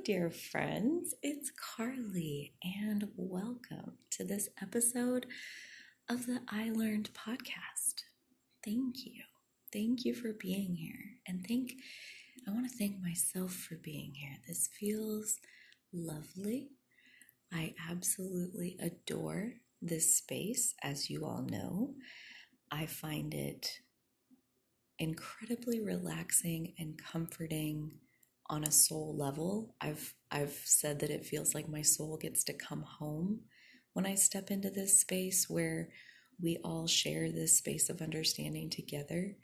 dear friends. It's Carly, and welcome to this episode of the I Learned podcast. Thank you. Thank you for being here. And I want to thank myself for being here. This feels lovely. I absolutely adore this space, as you all know. I find it incredibly relaxing and comforting on a soul level. I've said that it feels like my soul gets to come home when I step into this space where we all share this space of understanding together.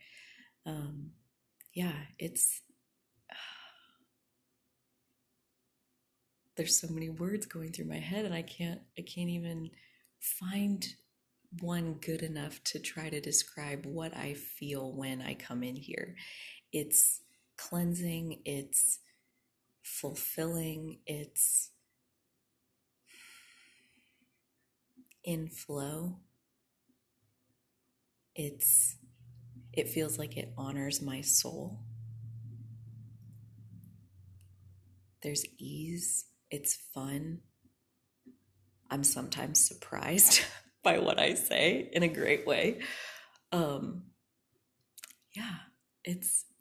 It's there's so many words going through my head, and I can't even find one good enough to try to describe what I feel when I come in here. It's cleansing, it's fulfilling, it's in flow. It feels like it honors my soul. There's ease, it's fun. I'm sometimes surprised by what I say in a great way.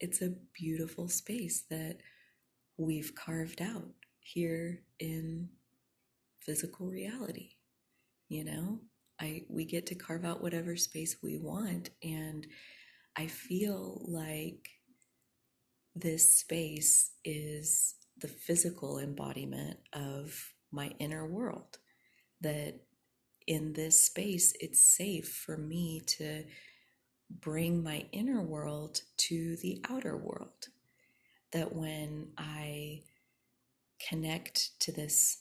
It's a beautiful space that we've carved out here in physical reality. We get to carve out whatever space we want, and I feel like this space is the physical embodiment of my inner world. That in this space, it's safe for me to bring my inner world to the outer world. That when I connect to this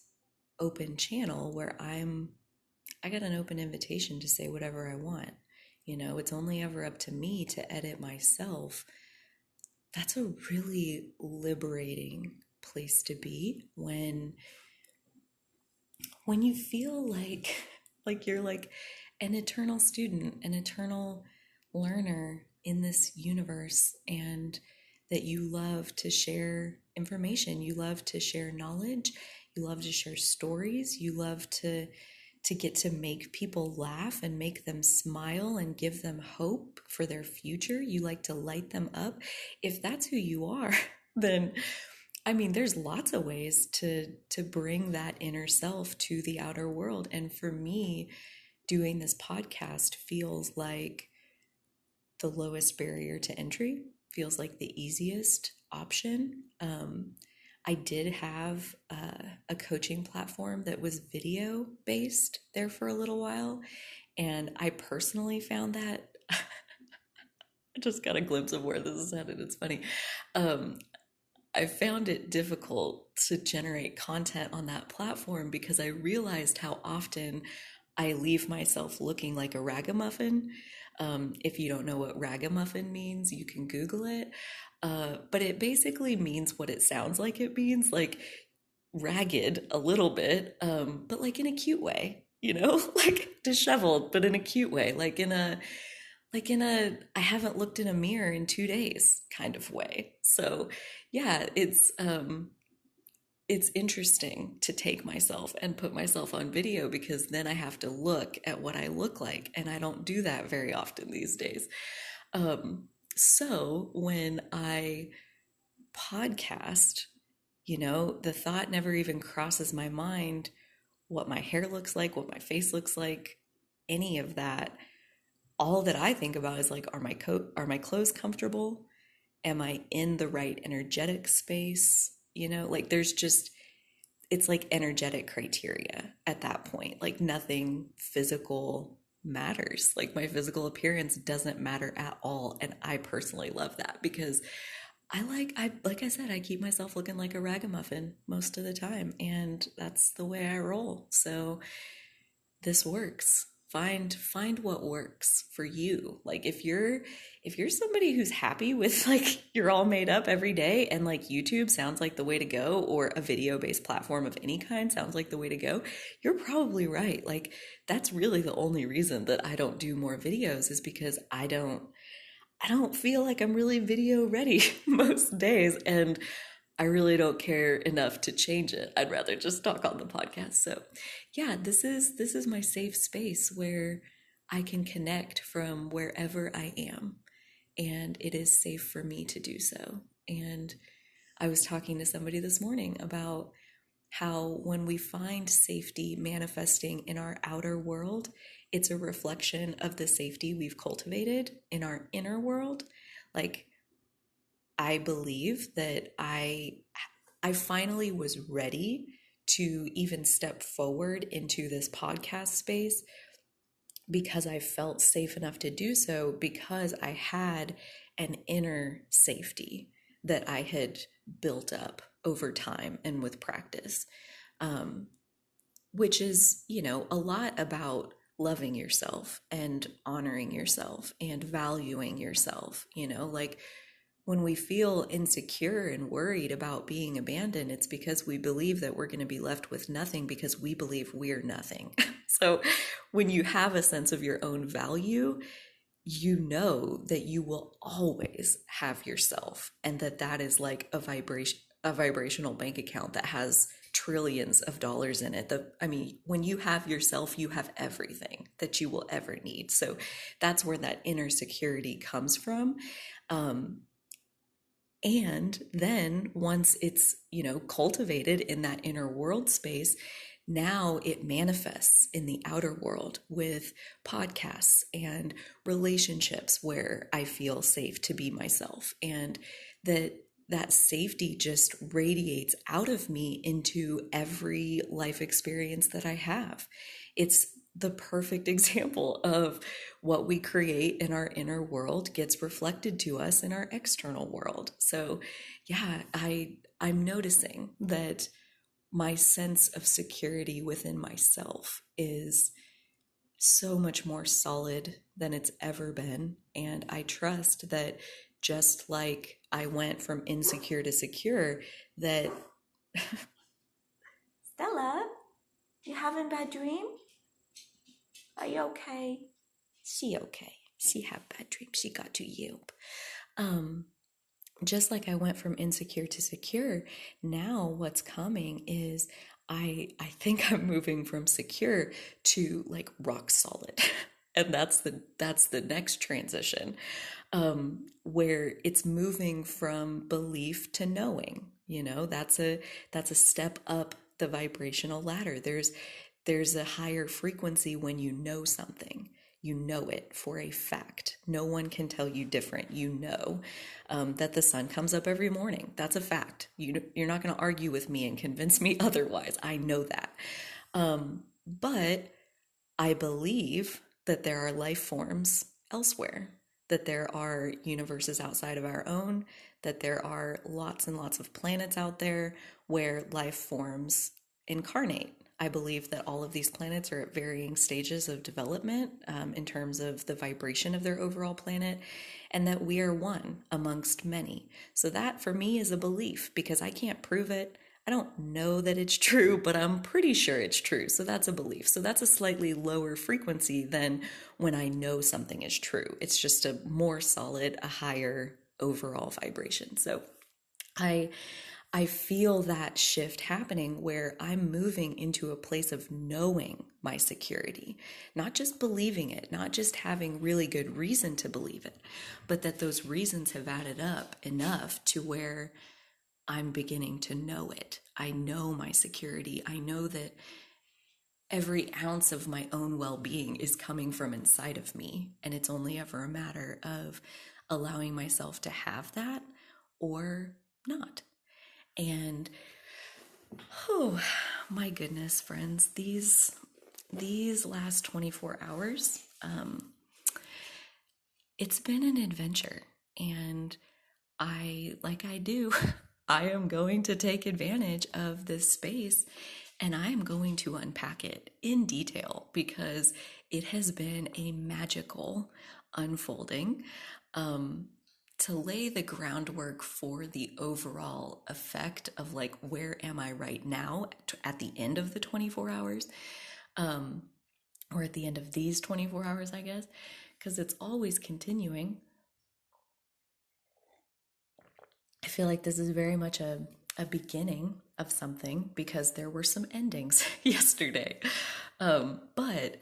open channel where I got an open invitation to say whatever I want. It's only ever up to me to edit myself. That's a really liberating place to be when you feel like you're like an eternal student, an eternal learner in this universe, and that you love to share information, you love to share knowledge, you love to share stories, you love to get to make people laugh and make them smile and give them hope for their future. You like to light them up. If that's who you are, then there's lots of ways to bring that inner self to the outer world. And for me, doing this podcast feels like the lowest barrier to entry, feels like the easiest option. I did have a coaching platform that was video based there for a little while, and I personally found that I just got a glimpse of where this is headed. It's funny. I found it difficult to generate content on that platform because I realized how often I leave myself looking like a ragamuffin. If you don't know what ragamuffin means, you can Google it. But it basically means what it sounds like it means, like ragged a little bit, but like in a cute way, like disheveled, but in a cute way, like in a I haven't looked in a mirror in 2 days kind of way. So yeah, it's interesting to take myself and put myself on video, because then I have to look at what I look like, and I don't do that very often these days. So when I podcast, the thought never even crosses my mind what my hair looks like, what my face looks like, any of that. All that I think about is like, are my clothes comfortable? Am I in the right energetic space? It's like energetic criteria at that point. Like nothing physical matters. Like my physical appearance doesn't matter at all. And I personally love that, because like I said, I keep myself looking like a ragamuffin most of the time, and that's the way I roll. So this works. Find what works for you. Like if you're somebody who's happy with like you're all made up every day, and like YouTube sounds like the way to go, or a video-based platform of any kind sounds like the way to go, you're probably right. Like that's really the only reason that I don't do more videos, is because I don't feel like I'm really video ready most days. And I really don't care enough to change it. I'd rather just talk on the podcast. So, yeah, this is my safe space where I can connect from wherever I am, and it is safe for me to do so. And I was talking to somebody this morning about how when we find safety manifesting in our outer world, it's a reflection of the safety we've cultivated in our inner world. Like, I believe that I finally was ready to even step forward into this podcast space because I felt safe enough to do so, because I had an inner safety that I had built up over time and with practice, which is, a lot about loving yourself and honoring yourself and valuing yourself. Like, when we feel insecure and worried about being abandoned, it's because we believe that we're going to be left with nothing because we believe we're nothing. So when you have a sense of your own value, you know that you will always have yourself, and that is like a vibrational bank account that has trillions of dollars in it. When you have yourself, you have everything that you will ever need. So that's where that inner security comes from. And then once it's, cultivated in that inner world space, now it manifests in the outer world with podcasts and relationships where I feel safe to be myself. And that safety just radiates out of me into every life experience that I have. It's the perfect example of what we create in our inner world gets reflected to us in our external world. So yeah, I'm noticing that my sense of security within myself is so much more solid than it's ever been. And I trust that just like I went from insecure to secure, that Stella, you having a bad dream? Are you okay? She okay. She have bad dreams. She got to yelp. Just like I went from insecure to secure, now what's coming is I think I'm moving from secure to like rock solid. And that's the next transition, where it's moving from belief to knowing. That's a step up the vibrational ladder. There's a higher frequency when you know something. You know it for a fact. No one can tell you different. That the sun comes up every morning. That's a fact. You're not going to argue with me and convince me otherwise. I know that. But I believe that there are life forms elsewhere, that there are universes outside of our own, that there are lots and lots of planets out there where life forms incarnate. I believe that all of these planets are at varying stages of development, in terms of the vibration of their overall planet, and that we are one amongst many. So that for me is a belief, because I can't prove it. I don't know that it's true, but I'm pretty sure it's true. So that's a belief. So that's a slightly lower frequency than when I know something is true. It's just a more solid, a higher overall vibration. So I feel that shift happening where I'm moving into a place of knowing my security, not just believing it, not just having really good reason to believe it, but that those reasons have added up enough to where I'm beginning to know it. I know my security. I know that every ounce of my own well-being is coming from inside of me. And it's only ever a matter of allowing myself to have that or not. And oh my goodness, friends, these last 24 hours, it's been an adventure. And I am going to take advantage of this space, and I am going to unpack it in detail, because it has been a magical unfolding, to lay the groundwork for the overall effect of like, where am I right now at the end of the 24 hours, or at the end of these 24 hours, I guess, because it's always continuing. I feel like this is very much a a beginning of something because there were some endings yesterday. But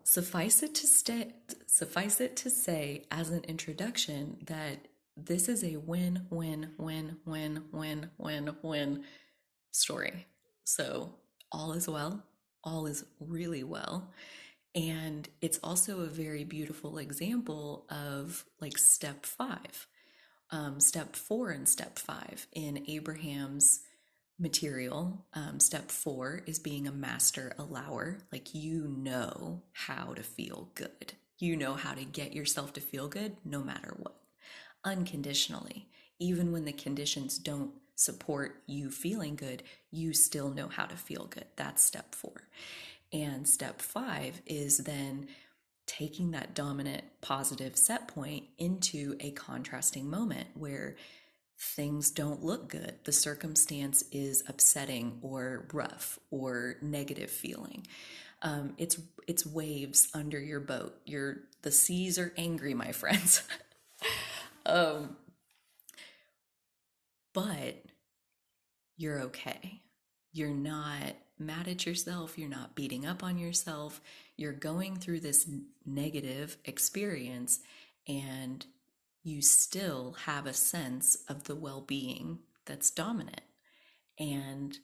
suffice it to say as an introduction that this is a win, win, win, win, win, win, win story. So all is well, all is really well. And it's also a very beautiful example of like step five, step four, and step five in Abraham's material. Step four is being a master allower. Like, you know how to feel good. You know how to get yourself to feel good no matter what, unconditionally. Even when the conditions don't support you feeling good, you still know how to feel good. That's step four. And step five is then taking that dominant positive set point into a contrasting moment where things don't look good. The circumstance is upsetting or rough or negative feeling. It's waves under your boat. The seas are angry, my friends. But you're okay. You're not mad at yourself. You're not beating up on yourself. You're going through this negative experience and you still have a sense of the well-being that's dominant. And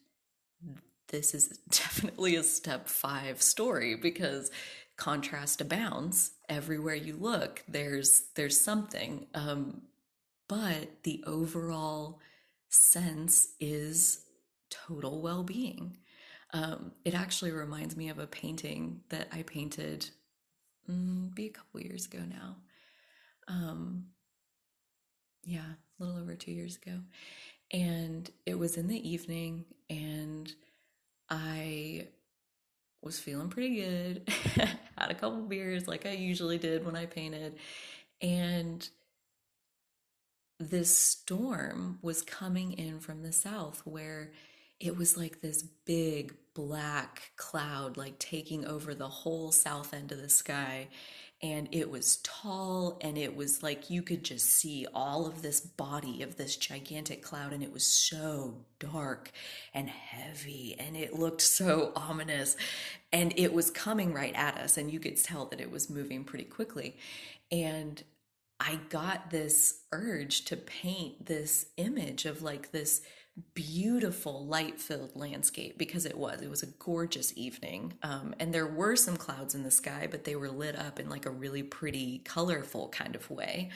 this is definitely a step five story because contrast abounds. Everywhere you look, there's something. But the overall sense is total well-being. It actually reminds me of a painting that I painted be a couple years ago now. Yeah, a little over 2 years ago. And it was in the evening and I was feeling pretty good. Had a couple beers like I usually did when I painted. And this storm was coming in from the south where it was like this big black cloud like taking over the whole south end of the sky, and it was tall and it was like you could just see all of this body of this gigantic cloud, and it was so dark and heavy and it looked so ominous, and it was coming right at us and you could tell that it was moving pretty quickly. And I got this urge to paint this image of like this beautiful light-filled landscape because it was a gorgeous evening, and there were some clouds in the sky, but they were lit up in like a really pretty colorful kind of way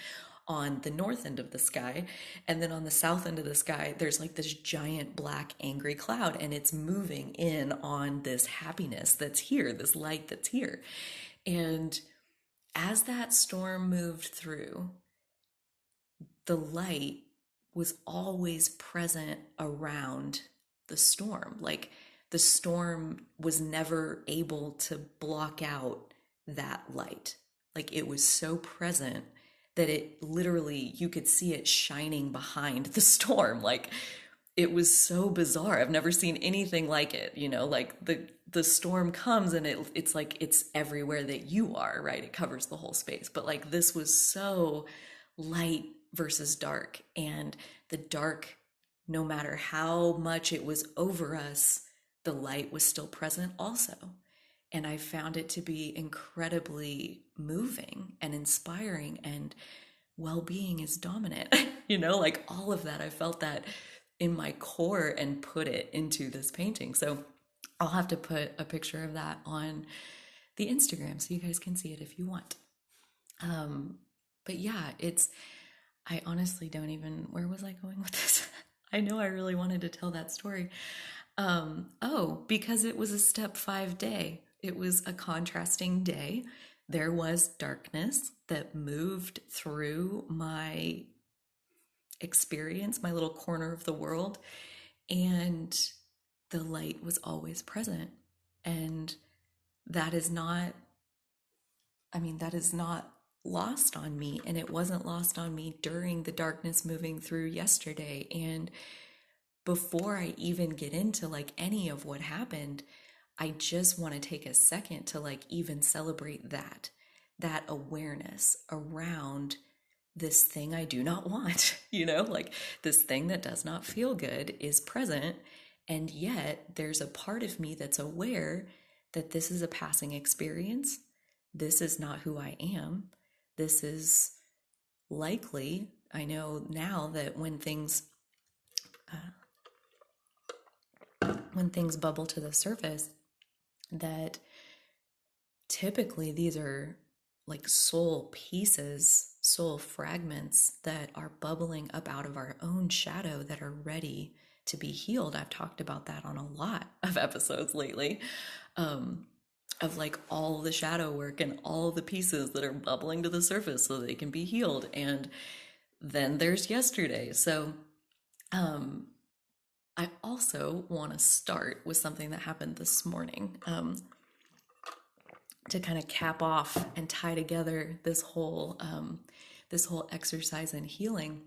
on the north end of the sky. And then on the south end of the sky there's like this giant black angry cloud, and it's moving in on this happiness that's here, this light that's here. And as that storm moved through, the light was always present around the storm. Like, the storm was never able to block out that light. Like, it was so present that it literally, you could see it shining behind the storm. Like, it was so bizarre. I've never seen anything like it, like the storm comes and it's like it's everywhere that you are, right? It covers the whole space. But like, this was so light versus dark, and the dark, no matter how much it was over us, the light was still present also. And I found it to be incredibly moving and inspiring, and well-being is dominant. Like all of that, I felt that in my core and put it into this painting. So I'll have to put a picture of that on the Instagram so you guys can see it if you want. But yeah, I honestly don't even, where was I going with this? I know I really wanted to tell that story. Because it was a step 5 day. It was a contrasting day. There was darkness that moved through my experience, my little corner of the world, and the light was always present. And that is not lost on me, and it wasn't lost on me during the darkness moving through yesterday. And before I even get into like any of what happened, I just want to take a second to like even celebrate that awareness around this thing I do not want, like this thing that does not feel good is present. And yet there's a part of me that's aware that this is a passing experience. This is not who I am. This is likely, I know now that when things bubble to the surface, that typically these are like soul pieces, soul fragments that are bubbling up out of our own shadow that are ready to be healed. I've talked about that on a lot of episodes lately, of like all the shadow work and all the pieces that are bubbling to the surface so they can be healed. And then there's yesterday. So I also want to start with something that happened this morning, to kind of cap off and tie together this whole exercise in healing.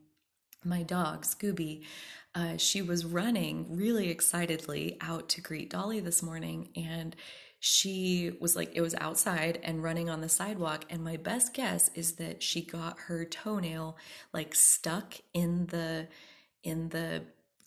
My dog Scooby, she was running really excitedly out to greet Dolly this morning, and she was like, it was outside and running on the sidewalk, and my best guess is that she got her toenail like stuck in the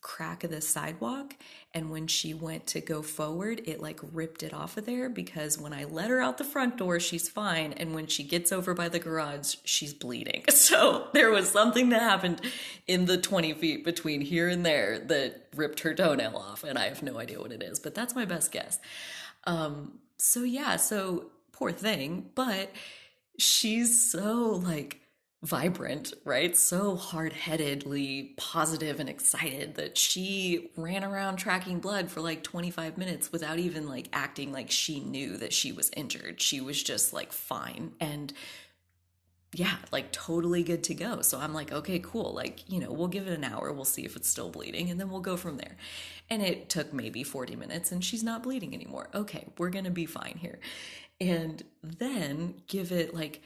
crack of the sidewalk, and when she went to go forward, it like ripped it off of there, because when I let her out the front door, she's fine, and when she gets over by the garage, she's bleeding. So there was something that happened in the 20 feet between here and there that ripped her toenail off, and I have no idea what it is, but that's my best guess. So poor thing, but she's so like vibrant, right? So hard-headedly positive and excited that she ran around tracking blood for like 25 minutes without even like acting like she knew that she was injured. She was just like fine and yeah, like totally good to go. So I'm like, okay, cool. Like, we'll give it an hour. We'll see if it's still bleeding and then we'll go from there. And it took maybe 40 minutes and she's not bleeding anymore. Okay, we're going to be fine here. And then give it like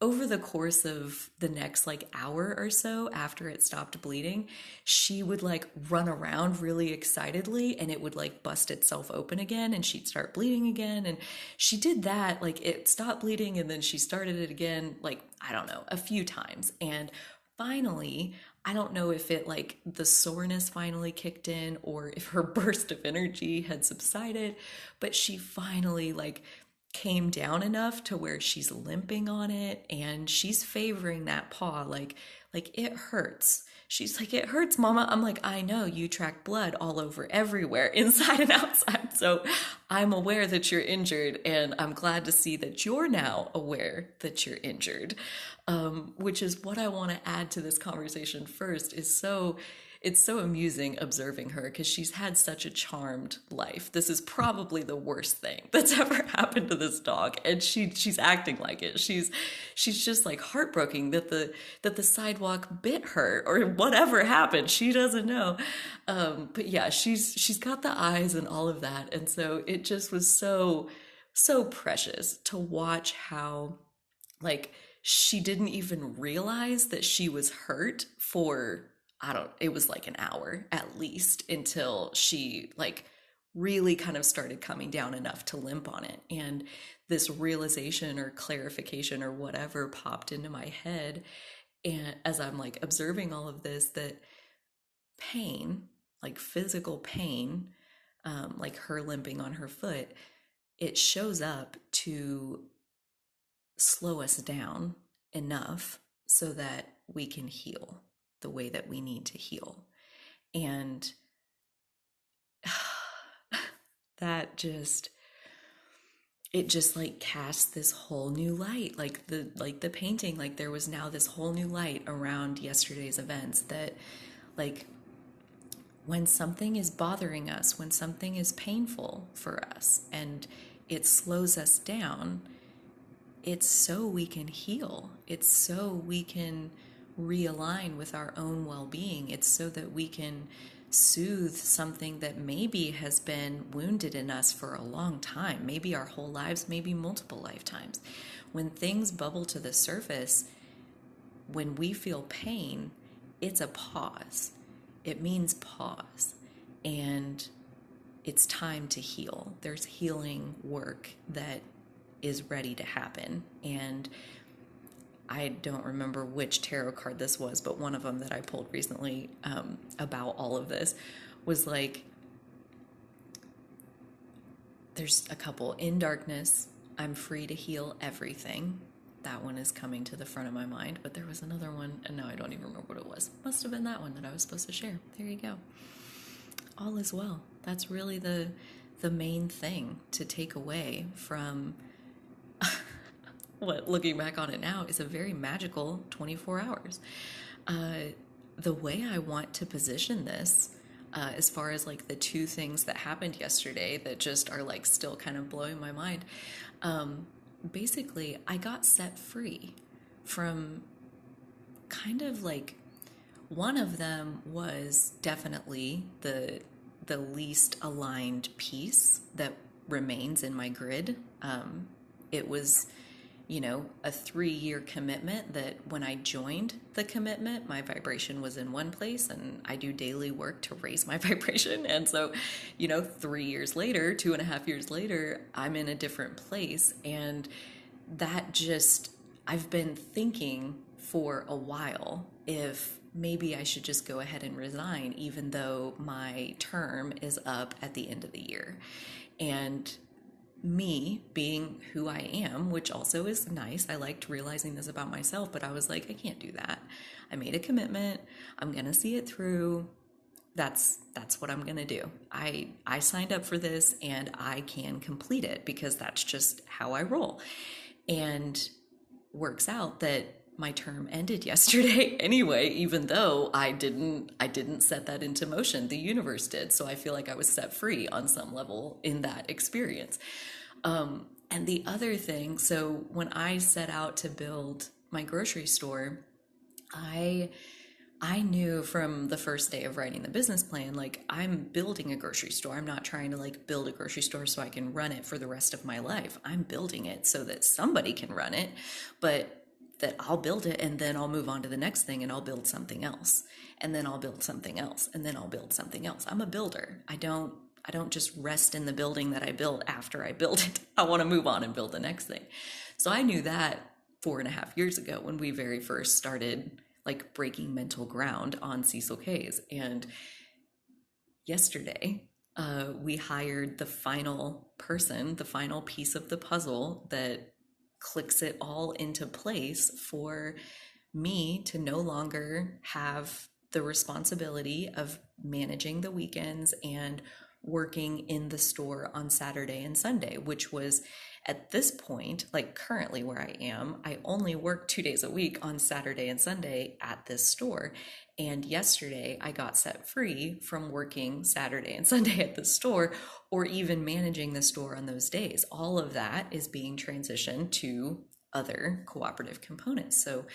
over the course of the next like hour or so after it stopped bleeding, she would like run around really excitedly and it would like bust itself open again and she'd start bleeding again. And she did that, like it stopped bleeding and then she started it again, like, I don't know, a few times. And finally, I don't know if it like the soreness finally kicked in or if her burst of energy had subsided, but she finally like came down enough to where she's limping on it and she's favoring that paw like it hurts. She's like, it hurts, mama. I'm like, I know, you track blood all over everywhere, inside and outside. So I'm aware that you're injured and I'm glad to see that you're now aware that you're injured. Which is what I want to add to this conversation first is it's so amusing observing her because she's had such a charmed life. This is probably the worst thing that's ever happened to this dog, and she's acting like it. She's just like heartbroken that the sidewalk bit her or whatever happened. She doesn't know, but yeah, she's got the eyes and all of that, and so it just was so precious to watch how like she didn't even realize that she was hurt for it was like an hour at least until she like really kind of started coming down enough to limp on it. And this realization or clarification or whatever popped into my head. And as I'm like observing all of this, that pain, like physical pain, like her limping on her foot, it shows up to slow us down enough so that we can heal the way that we need to heal. And that just like casts this whole new light, like the painting, like there was now this whole new light around yesterday's events, that like when something is bothering us, when something is painful for us and it slows us down, it's so we can heal. It's so we can realign with our own well-being. It's so that we can soothe something that maybe has been wounded in us for a long time, maybe our whole lives, maybe multiple lifetimes. When things bubble to the surface, when we feel pain, it's a pause. It means pause. And it's time to heal. There's healing work that is ready to happen. And I don't remember which tarot card this was, but one of them that I pulled recently about all of this was like, there's a couple. In darkness, I'm free to heal everything. That one is coming to the front of my mind, but there was another one, and now I don't even remember what it was. Must have been that one that I was supposed to share. There you go. All is well. That's really the main thing to take away from what, looking back on it now, is a very magical 24 hours. The way I want to position this, as far as like the two things that happened yesterday that just are like still kind of blowing my mind, basically I got set free from kind of like, one of them was definitely the least aligned piece that remains in my grid. It was, a 3-year commitment that when I joined the commitment, my vibration was in one place, and I do daily work to raise my vibration. And so, 3 years later, 2.5 years later, I'm in a different place. And that just, I've been thinking for a while if maybe I should just go ahead and resign, even though my term is up at the end of the year. And me being who I am, which also is nice, I liked realizing this about myself, but I was like, I can't do that. I made a commitment. I'm going to see it through. That's what I'm going to do. I signed up for this, and I can complete it because that's just how I roll. And works out that my term ended yesterday anyway, even though I didn't set that into motion. The universe did. So I feel like I was set free on some level in that experience. And the other thing, so when I set out to build my grocery store, I knew from the first day of writing the business plan, like, I'm building a grocery store. I'm not trying to like build a grocery store so I can run it for the rest of my life. I'm building it so that somebody can run it, but that I'll build it, and then I'll move on to the next thing, and I'll build something else, and then I'll build something else, and then I'll build something else. I'm a builder. I don't just rest in the building that I built after I build it. I want to move on and build the next thing. So I knew that 4.5 years ago when we very first started like breaking mental ground on Cecil K's. And yesterday, we hired the final person, the final piece of the puzzle that clicks it all into place for me to no longer have the responsibility of managing the weekends and working in the store on Saturday and Sunday, which was, at this point, like currently where I am, I only work 2 days a week on Saturday and Sunday at this store. And yesterday I got set free from working Saturday and Sunday at the store, or even managing the store on those days. All of that is being transitioned to other cooperative components. So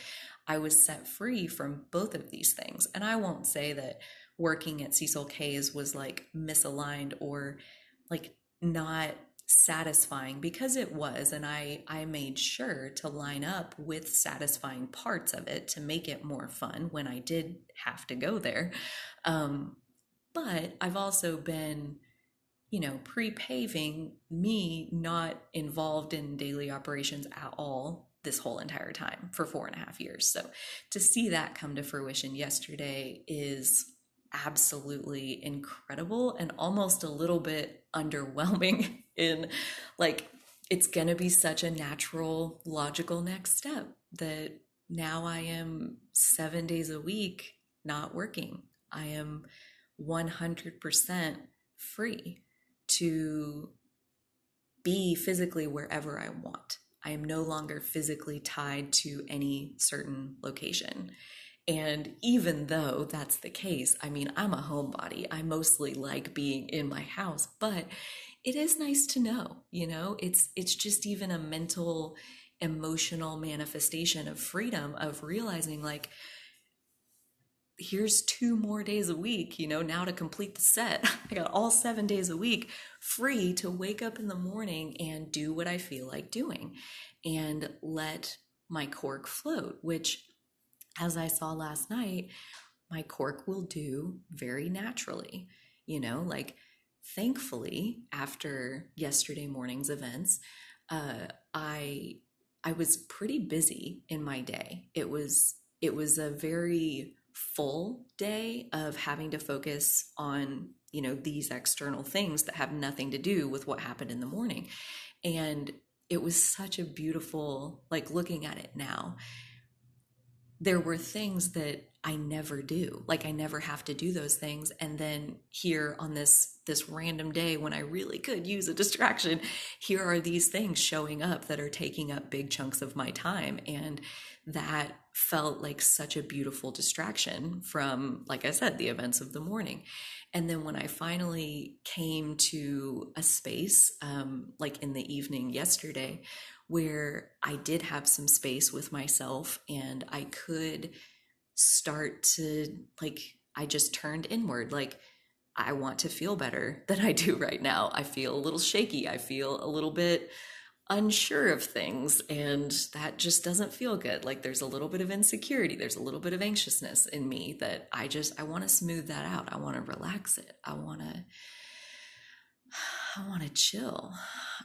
I was set free from both of these things. And I won't say that working at Cecil K's was like misaligned or like not satisfying, because it was, and I made sure to line up with satisfying parts of it to make it more fun when I did have to go there. But I've also been, pre-paving me not involved in daily operations at all this whole entire time for 4.5 years. So to see that come to fruition yesterday is absolutely incredible, and almost a little bit underwhelming in like, it's going to be such a natural, logical next step that now I am 7 days a week not working. I am 100% free to be physically wherever I want. I am no longer physically tied to any certain location. And even though that's the case, I mean, I'm a homebody. I mostly like being in my house, but it is nice to know, it's just even a mental, emotional manifestation of freedom, of realizing like, here's 2 more days a week, now to complete the set. I got all 7 days a week free to wake up in the morning and do what I feel like doing and let my cork float, which, as I saw last night, my cork will do very naturally. Like, thankfully, after yesterday morning's events, I I was pretty busy in my day. It was a very full day of having to focus on, these external things that have nothing to do with what happened in the morning. And it was such a beautiful, like, looking at it now, there were things that I never do. Like, I never have to do those things. And then here on this random day when I really could use a distraction, here are these things showing up that are taking up big chunks of my time. And that felt like such a beautiful distraction from, like I said, the events of the morning. And then when I finally came to a space, like in the evening yesterday, where I did have some space with myself and I could start to, like, I just turned inward. Like, I want to feel better than I do right now. I feel a little shaky. I feel a little bit unsure of things, and that just doesn't feel good. Like, there's a little bit of insecurity, there's a little bit of anxiousness in me that I want to smooth that out. I want to relax it. I want to chill.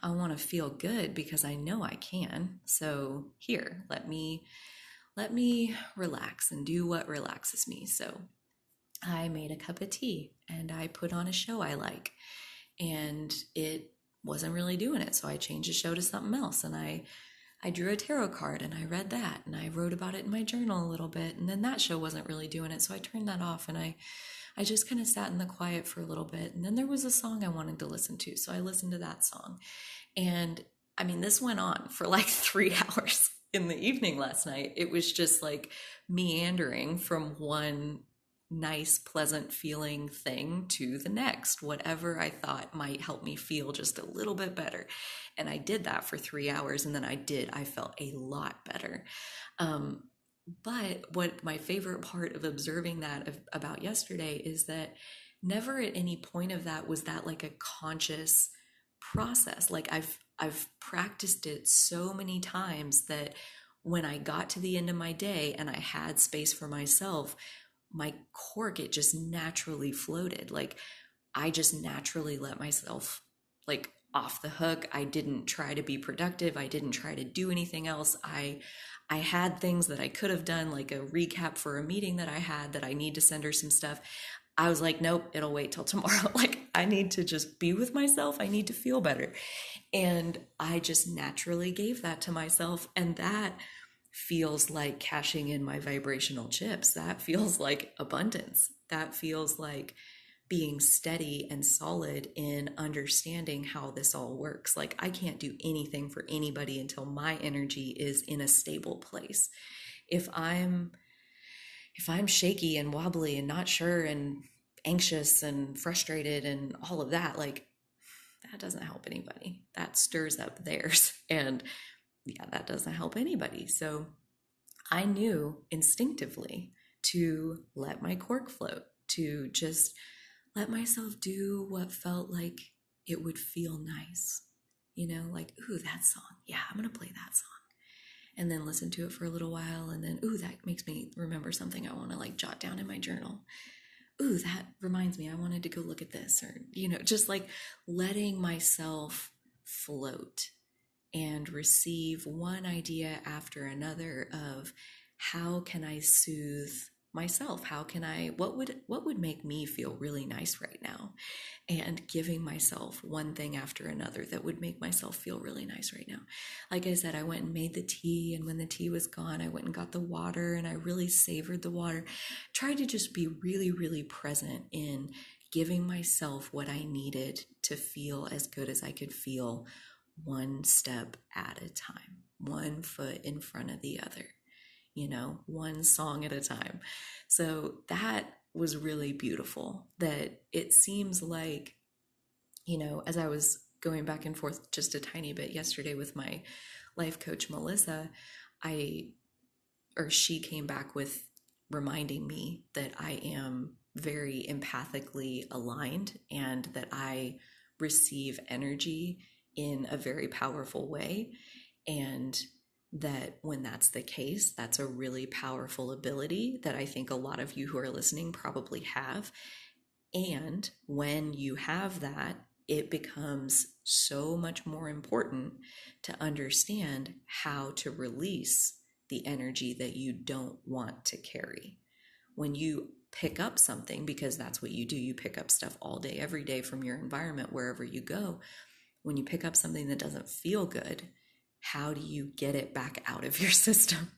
I want to feel good because I know I can. So here, let me relax and do what relaxes me. So I made a cup of tea and I put on a show I like, and it wasn't really doing it. So I changed the show to something else, and I drew a tarot card and I read that and I wrote about it in my journal a little bit, and then that show wasn't really doing it. So I turned that off and I just kind of sat in the quiet for a little bit. And then there was a song I wanted to listen to. So I listened to that song. And I mean, this went on for like 3 hours in the evening last night. It was just like meandering from one nice, pleasant feeling thing to the next, whatever I thought might help me feel just a little bit better. And I did that for 3 hours. And then I felt a lot better. But what my favorite part of observing that about yesterday is that never at any point of that was that like a conscious process. Like, I've practiced it so many times that when I got to the end of my day and I had space for myself, my cork, it just naturally floated. Like, I just naturally let myself, like, off the hook. I didn't try to be productive. I didn't try to do anything else. I had things that I could have done, like a recap for a meeting that I had that I need to send her some stuff. I was like, nope, it'll wait till tomorrow. Like, I need to just be with myself. I need to feel better. And I just naturally gave that to myself. And that feels like cashing in my vibrational chips. That feels like abundance. That feels like being steady and solid in understanding how this all works. Like, I can't do anything for anybody until my energy is in a stable place. If I'm shaky and wobbly and not sure and anxious and frustrated and all of that, like, that doesn't help anybody. That stirs up theirs. And yeah, that doesn't help anybody. So I knew instinctively to let my cork float, to just let myself do what felt like it would feel nice. Like, ooh, that song. Yeah, I'm going to play that song. And then listen to it for a little while. And then, ooh, that makes me remember something I want to, like, jot down in my journal. Ooh, that reminds me, I wanted to go look at this. Or, just like letting myself float and receive one idea after another of how can I soothe myself? What would make me feel really nice right now? And giving myself one thing after another that would make myself feel really nice right now. Like I said, I went and made the tea, and when the tea was gone, I went and got the water, and I really savored the water. Tried to just be really, really present in giving myself what I needed to feel as good as I could feel, one step at a time, one foot in front of the other, one song at a time. So that was really beautiful. That it seems like, as I was going back and forth just a tiny bit yesterday with my life coach, Melissa, she came back with reminding me that I am very empathically aligned and that I receive energy in a very powerful way. And that when that's the case, that's a really powerful ability that I think a lot of you who are listening probably have. And when you have that it becomes so much more important to understand how to release the energy that you don't want to carry. When you pick up something, because that's what you do, you pick up stuff all day, every day from your environment, wherever you go. When you pick up something that doesn't feel good, how do you get it back out of your system?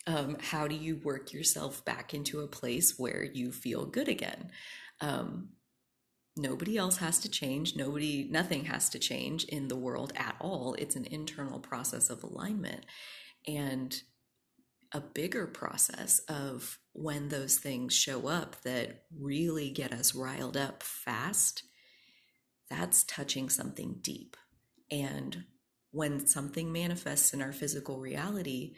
How do you work yourself back into a place where you feel good again? Nobody else has to change. Nothing has to change in the world at all. It's an internal process of alignment. And a bigger process of when those things show up that really get us riled up fast, that's touching something deep. And when something manifests in our physical reality,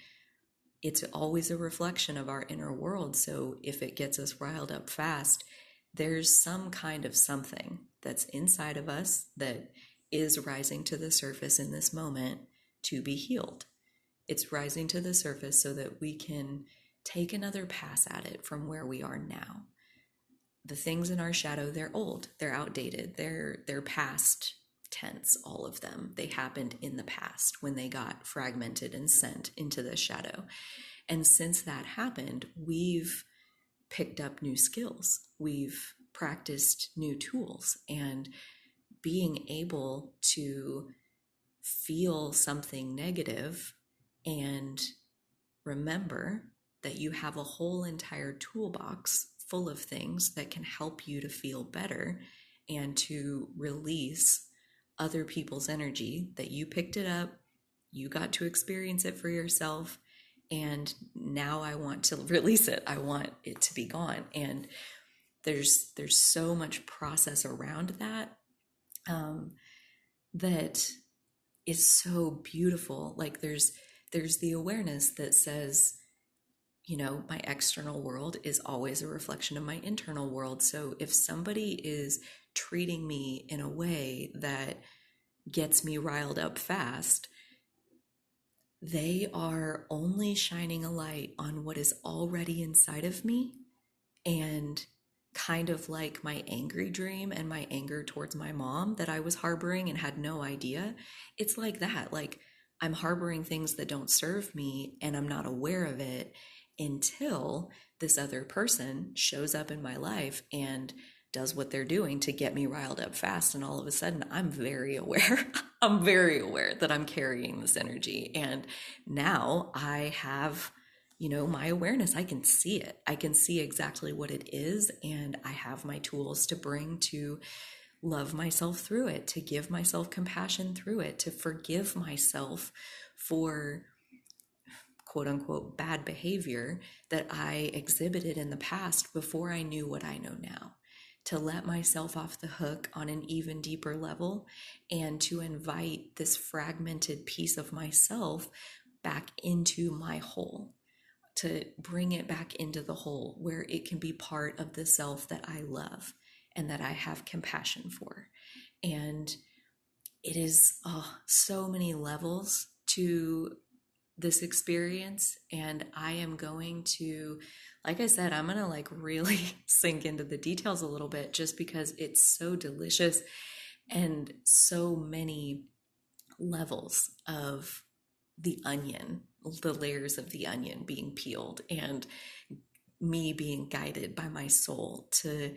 it's always a reflection of our inner world. So if it gets us riled up fast, there's some kind of something that's inside of us that is rising to the surface in this moment to be healed. It's rising to the surface so that we can take another pass at it from where we are now. The things in our shadow, they're old, they're outdated, they're past tense, all of them. They happened in the past when they got fragmented and sent into the shadow. And since that happened, we've picked up new skills. We've practiced new tools, and being able to feel something negative and remember that you have a whole entire toolbox full of things that can help you to feel better and to release other people's energy, that you picked it up, you got to experience it for yourself, and now I want to release it. I want it to be gone. And there's so much process around that that is so beautiful. Like there's the awareness that says, my external world is always a reflection of my internal world. So if somebody is treating me in a way that gets me riled up fast, they are only shining a light on what is already inside of me. And kind of like my angry dream and my anger towards my mom that I was harboring and had no idea. It's like that. Like I'm harboring things that don't serve me and I'm not aware of it until this other person shows up in my life and does what they're doing to get me riled up fast. And all of a sudden I'm very aware. I'm very aware that I'm carrying this energy. And now I have my awareness. I can see it. I can see exactly what it is. And I have my tools to bring to love myself through it, to give myself compassion through it, to forgive myself for quote unquote bad behavior that I exhibited in the past before I knew what I know now, to let myself off the hook on an even deeper level and to invite this fragmented piece of myself back into my whole, to bring it back into the whole where it can be part of the self that I love and that I have compassion for. And it is so many levels to this experience. And I am going to, like I said, I'm going to really sink into the details a little bit just because it's so delicious and so many levels of the onion, the layers of the onion being peeled, and me being guided by my soul to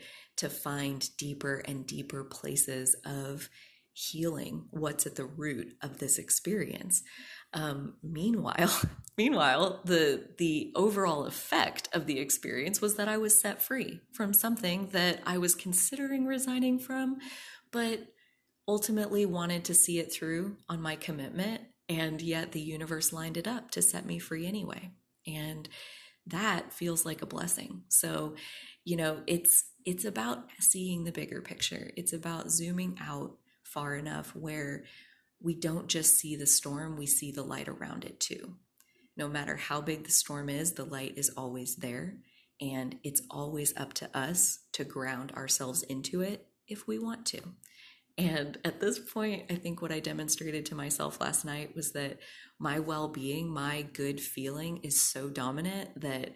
find deeper and deeper places of healing what's at the root of this experience. Meanwhile, the overall effect of the experience was that I was set free from something that I was considering resigning from, but ultimately wanted to see it through on my commitment. And yet the universe lined it up to set me free anyway. And that feels like a blessing. So, it's about seeing the bigger picture. It's about zooming out far enough where we don't just see the storm, we see the light around it too. No matter how big the storm is, the light is always there. And it's always up to us to ground ourselves into it if we want to. And at this point, I think what I demonstrated to myself last night was that my well-being, my good feeling is so dominant that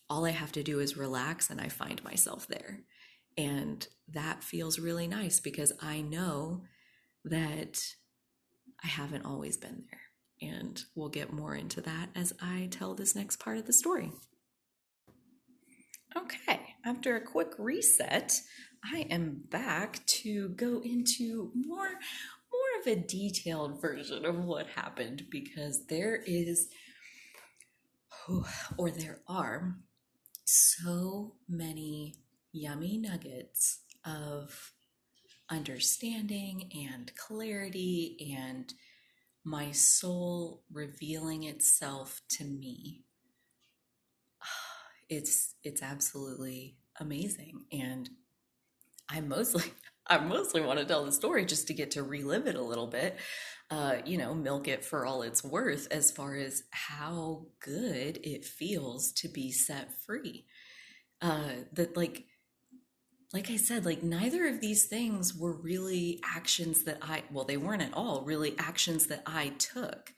all I have to do is relax and I find myself there. And that feels really nice because I know that I haven't always been there. And we'll get more into that as I tell this next part of the story. Okay, after a quick reset, I am back to go into more of a detailed version of what happened, because there are so many yummy nuggets of understanding and clarity and my soul revealing itself to me. It's absolutely amazing, and I mostly want to tell the story just to get to relive it a little bit, milk it for all it's worth as far as how good it feels to be set free. That like I said, like neither of these things were really actions that they weren't at all really actions that I took.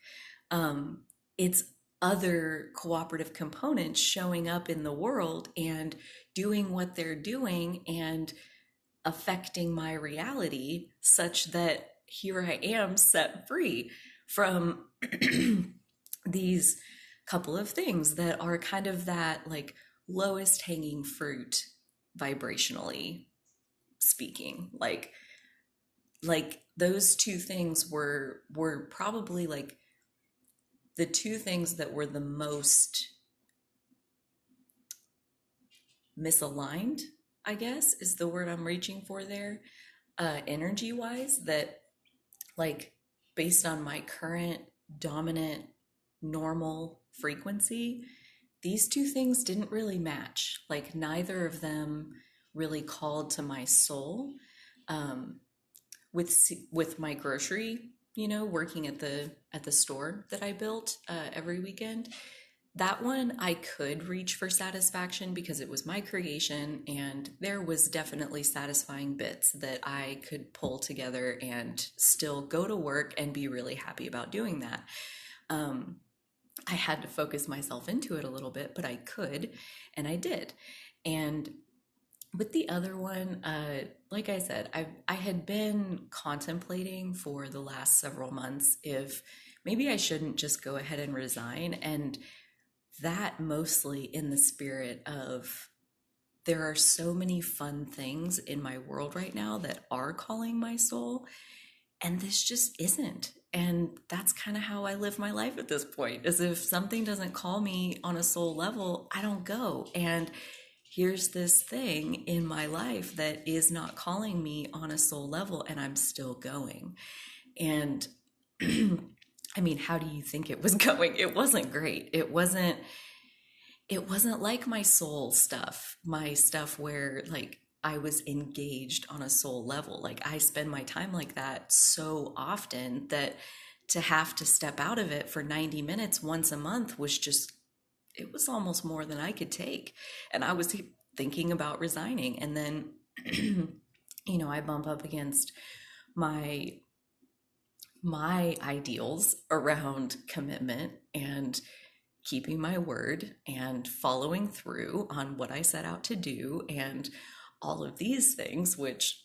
It's other cooperative components showing up in the world and doing what they're doing and affecting my reality such that here I am set free from these couple of things that are kind of that like lowest hanging fruit vibrationally speaking. Like those two things were probably like the two things that were the most misaligned, I guess is the word I'm reaching for there, energy wise, that like based on my current dominant normal frequency, these two things didn't really match. Like neither of them really called to my soul. With my grocery, working at the store that I built every weekend, that one I could reach for satisfaction because it was my creation, and there was definitely satisfying bits that I could pull together and still go to work and be really happy about doing that. I had to focus myself into it a little bit, but I could, and I did. And with the other one, like I said, I had been contemplating for the last several months if maybe I shouldn't just go ahead and resign, and that mostly in the spirit of there are so many fun things in my world right now that are calling my soul, and this just isn't. And that's kind of how I live my life at this point, is if something doesn't call me on a soul level, I don't go. And here's this thing in my life that is not calling me on a soul level, and I'm still going. And I mean, how do you think it was going? It wasn't great. It wasn't like my soul stuff, my stuff where like I was engaged on a soul level. Like I spend my time like that so often that to have to step out of it for 90 minutes once a month was just, it was almost more than I could take. And I was thinking about resigning. And then, I bump up against my ideals around commitment and keeping my word and following through on what I set out to do and all of these things, which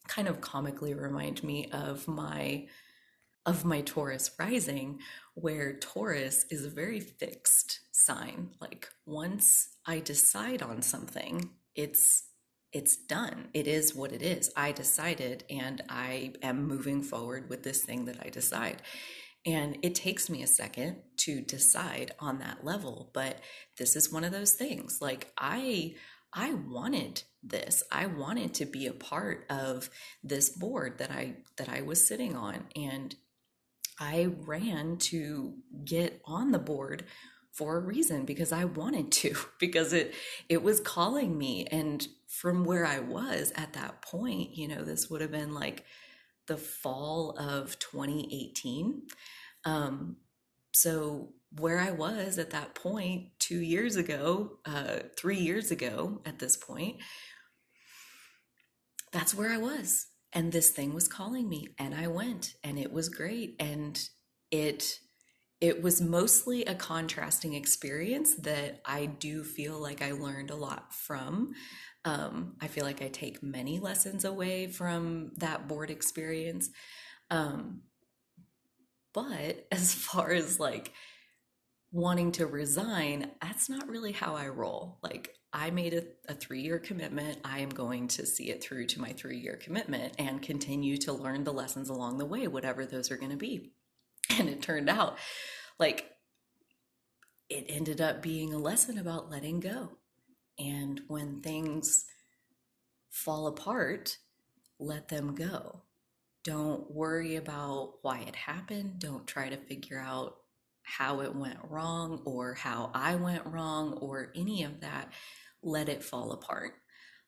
kind of comically remind me of my Taurus rising, where Taurus is a very fixed sign. Like once I decide on something, it's done. It is what it is. I decided, and I am moving forward with this thing that I decide. And it takes me a second to decide on that level, but this is one of those things. Like I wanted this. I wanted to be a part of this board that I was sitting on, and I ran to get on the board for a reason, because I wanted to, because it was calling me. And from where I was at that point, this would have been like the fall of 2018. So where I was at that point 2 years ago, 3 years ago at this point, that's where I was. And this thing was calling me, and I went, and it was great. And it it was mostly a contrasting experience that I do feel like I learned a lot from. I feel like I take many lessons away from that board experience. Um, but as far as like wanting to resign, that's not really how I roll. Like, I made a 3 year commitment. I am going to see it through to my 3 year commitment and continue to learn the lessons along the way, whatever those are going to be. And it turned out like it ended up being a lesson about letting go. And when things fall apart, let them go. Don't worry about why it happened. Don't try to figure out how it went wrong or how I went wrong or any of that. Let it fall apart.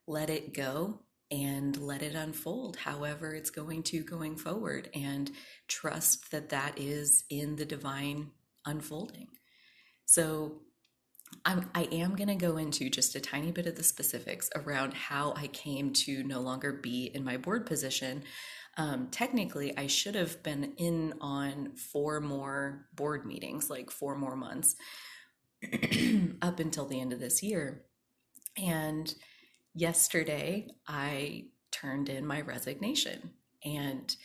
Let it go and let it unfold however it's going to going forward, and trust that that is in the divine unfolding. So I am going to go into just a tiny bit of the specifics around how I came to no longer be in my board position. Technically, I should have been in on 4 more board meetings, like 4 more months up until the end of this year. And yesterday, I turned in my resignation. And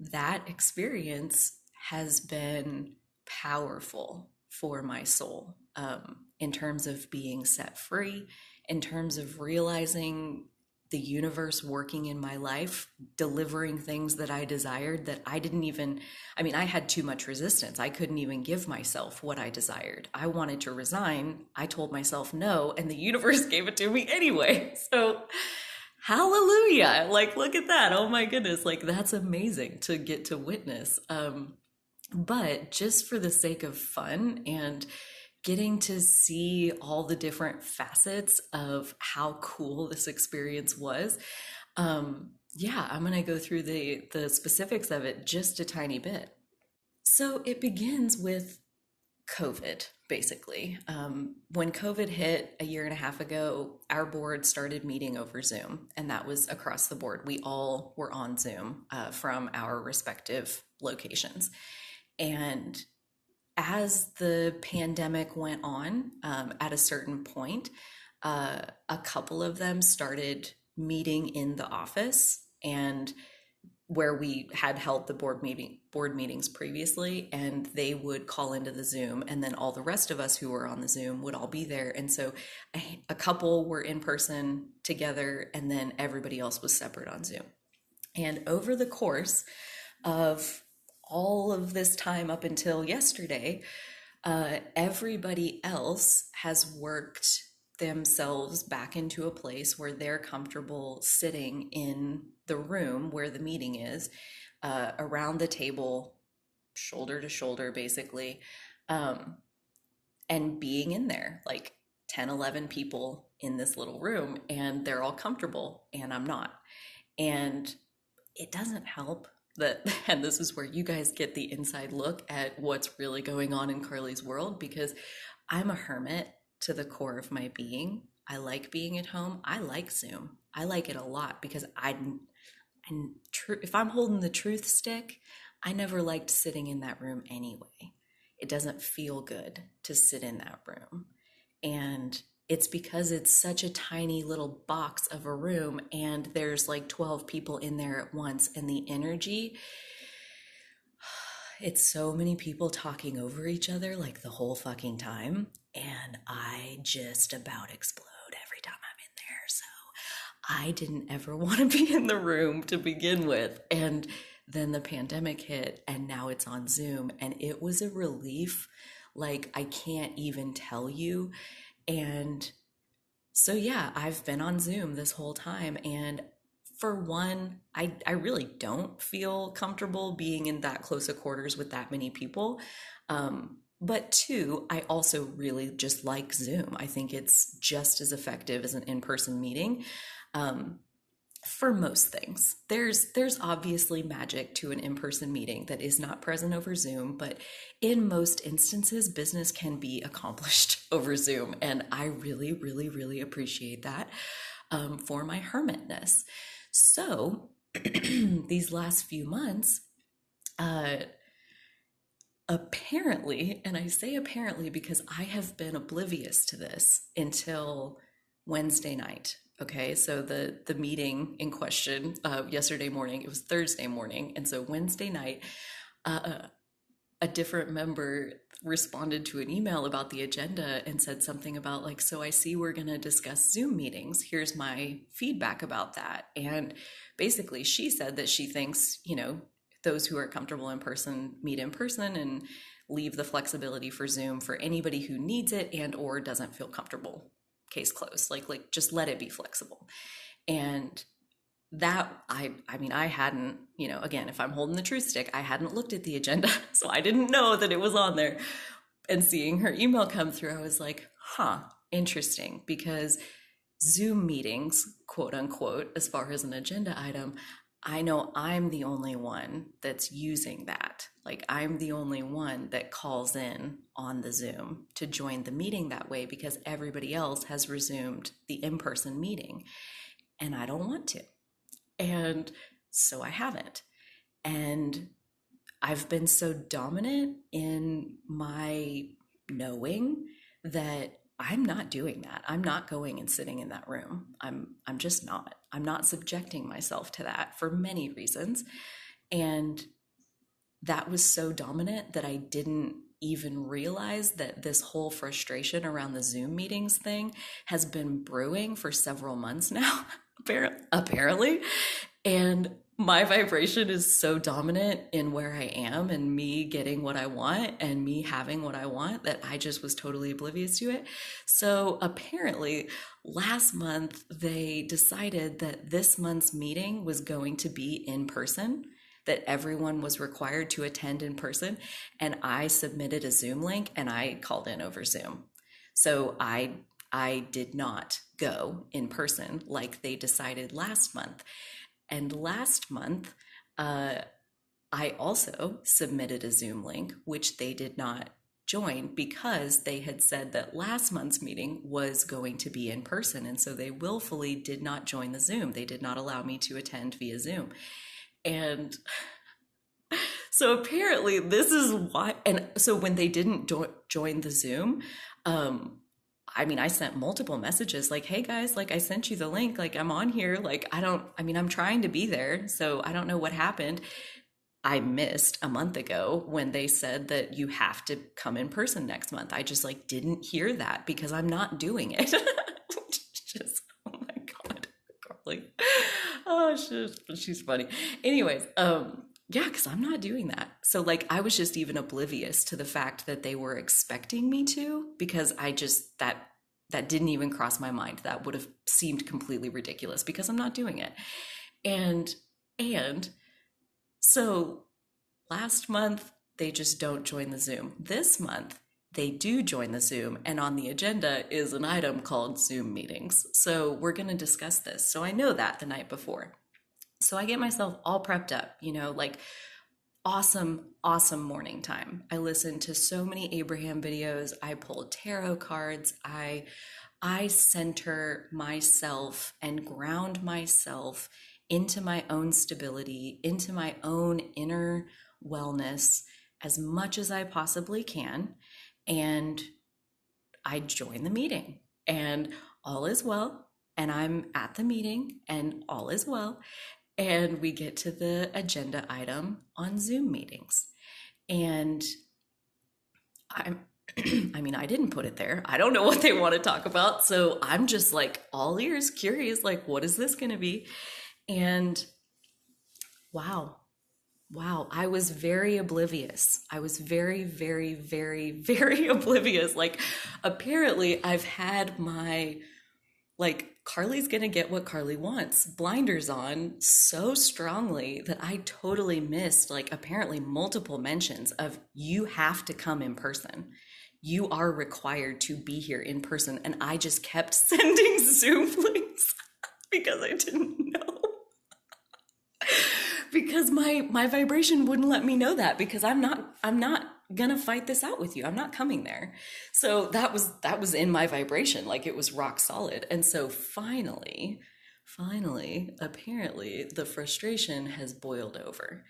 that experience has been powerful for my soul, in terms of being set free, in terms of realizing the universe working in my life, delivering things that I desired that I didn't even, I mean, I had too much resistance. I couldn't even give myself what I desired. I wanted to resign. I told myself no, and the universe gave it to me anyway. So, hallelujah. Like, look at that. Oh my goodness. Like, that's amazing to get to witness. But just for the sake of fun and getting to see all the different facets of how cool this experience was, yeah, I'm going to go through the specifics of it just a tiny bit. So it begins with COVID, basically. When COVID hit a year and a half ago, our board started meeting over Zoom, and that was across the board. We all were on Zoom from our respective locations. And as the pandemic went on, at a certain point, a couple of them started meeting in the office, and where we had held the board meetings previously, and they would call into the Zoom, and then all the rest of us who were on the Zoom would all be there. And so a couple were in person together, and then everybody else was separate on Zoom. And over the course of all of this time up until yesterday, everybody else has worked themselves back into a place where they're comfortable sitting in the room where the meeting is, around the table, shoulder to shoulder, basically, and being in there, like 10, 11 people in this little room, and they're all comfortable, and I'm not. And it doesn't help that, and this is where you guys get the inside look at what's really going on in Carly's world, because I'm a hermit to the core of my being. I like being at home. I like Zoom. I like it a lot because if I'm holding the truth stick, I never liked sitting in that room anyway. It doesn't feel good to sit in that room. And it's because it's such a tiny little box of a room, and there's like 12 people in there at once, and the energy, it's so many people talking over each other like the whole fucking time, and I just about explode every time I'm in there. So I didn't ever want to be in the room to begin with. And then the pandemic hit, and now it's on Zoom, and it was a relief like I can't even tell you. And so, yeah, I've been on Zoom this whole time. And for one, I really don't feel comfortable being in that close of quarters with that many people. But two, I also really just like Zoom. I think it's just as effective as an in-person meeting. For most things. There's obviously magic to an in-person meeting that is not present over Zoom, but in most instances, business can be accomplished over Zoom, and I really, really, really appreciate that, for my hermitness. So these last few months, apparently, and I say apparently because I have been oblivious to this until Wednesday night. Okay, so the meeting in question yesterday morning, it was Thursday morning, and so Wednesday night, uh, a different member responded to an email about the agenda and said something about like, so I see we're going to discuss Zoom meetings. Here's my feedback about that. And basically she said that she thinks, those who are comfortable in person meet in person and leave the flexibility for Zoom for anybody who needs it and or doesn't feel comfortable. Case closed. Like just let it be flexible. And that I mean I hadn't, again, if I'm holding the truth stick, I hadn't looked at the agenda, so I didn't know that it was on there. And seeing her email come through, I was like, interesting, because Zoom meetings, quote unquote, as far as an agenda item, I know I'm the only one that's using that. Like I'm the only one that calls in on the Zoom to join the meeting that way because everybody else has resumed the in-person meeting and I don't want to. And so I haven't. And I've been so dominant in my knowing that I'm not doing that. I'm not going and sitting in that room. I'm just not. I'm not subjecting myself to that for many reasons. And that was so dominant that I didn't even realize that this whole frustration around the Zoom meetings thing has been brewing for several months now, apparently. And my vibration is so dominant in where I am and me getting what I want and me having what I want that I just was totally oblivious to it. So apparently last month they decided that this month's meeting was going to be in person, that everyone was required to attend in person. And I submitted a Zoom link and I called in over Zoom. So I did not go in person like they decided last month. And last month, I also submitted a Zoom link, which they did not join because they had said that last month's meeting was going to be in person. And so they willfully did not join the Zoom. They did not allow me to attend via Zoom. And so apparently this is why. And so when they didn't join the Zoom, I sent multiple messages like, hey guys, like I sent you the link, like I'm on here. Like, I'm trying to be there. So I don't know what happened. I missed a month ago when they said that you have to come in person next month. I just like didn't hear that because I'm not doing it. Just, oh my God, Carly. Oh, she's funny. Anyways, yeah, because I'm not doing that. So like I was just even oblivious to the fact that they were expecting me to, because I just that didn't even cross my mind. That would have seemed completely ridiculous because I'm not doing it. And so last month they just don't join the Zoom. This month they do join the Zoom, and on the agenda is an item called Zoom meetings. So we're going to discuss this. So I know that the night before. So I get myself all prepped up, like awesome morning time. I listened to so many Abraham videos. I pulled tarot cards. I center myself and ground myself into my own stability, into my own inner wellness as much as I possibly can. And I join the meeting and all is well. And I'm at the meeting and all is well. And we get to the agenda item on Zoom meetings. And I didn't put it there. I don't know what they want to talk about. So I'm just like all ears, curious, like, what is this going to be? And wow, I was very oblivious. I was very, very, very, very oblivious. Like, apparently I've had my, like, Carly's gonna get what Carly wants blinders on so strongly that I totally missed, like, apparently multiple mentions of you have to come in person. You are required to be here in person. And I just kept sending Zoom links because I didn't know. Because my vibration wouldn't let me know that, because I'm not gonna fight this out with you. I'm not coming there. So that was in my vibration, like it was rock solid. And so finally, apparently the frustration has boiled over.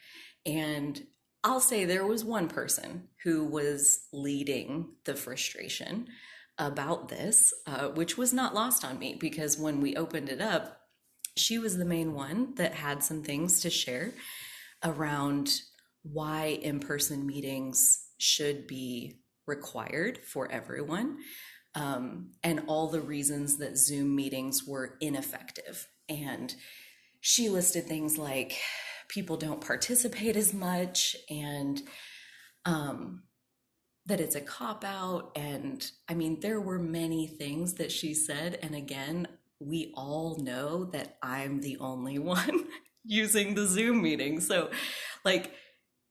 And I'll say there was one person who was leading the frustration about this, which was not lost on me because when we opened it up, she was the main one that had some things to share around why in-person meetings should be required for everyone, and all the reasons that Zoom meetings were ineffective. And she listed things like people don't participate as much, and that it's a cop out. And I mean, there were many things that she said. And again, we all know that I'm the only one using the Zoom meeting. So, like,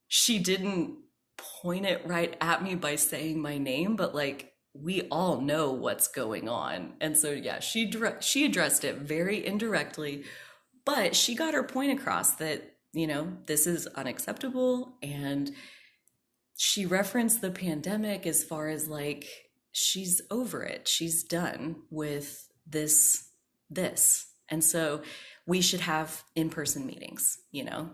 she didn't point it right at me by saying my name, but like, we all know what's going on. And so, yeah, she addressed it very indirectly, but she got her point across that, this is unacceptable. And she referenced the pandemic as far as like she's over it. She's done with this. And so we should have in-person meetings,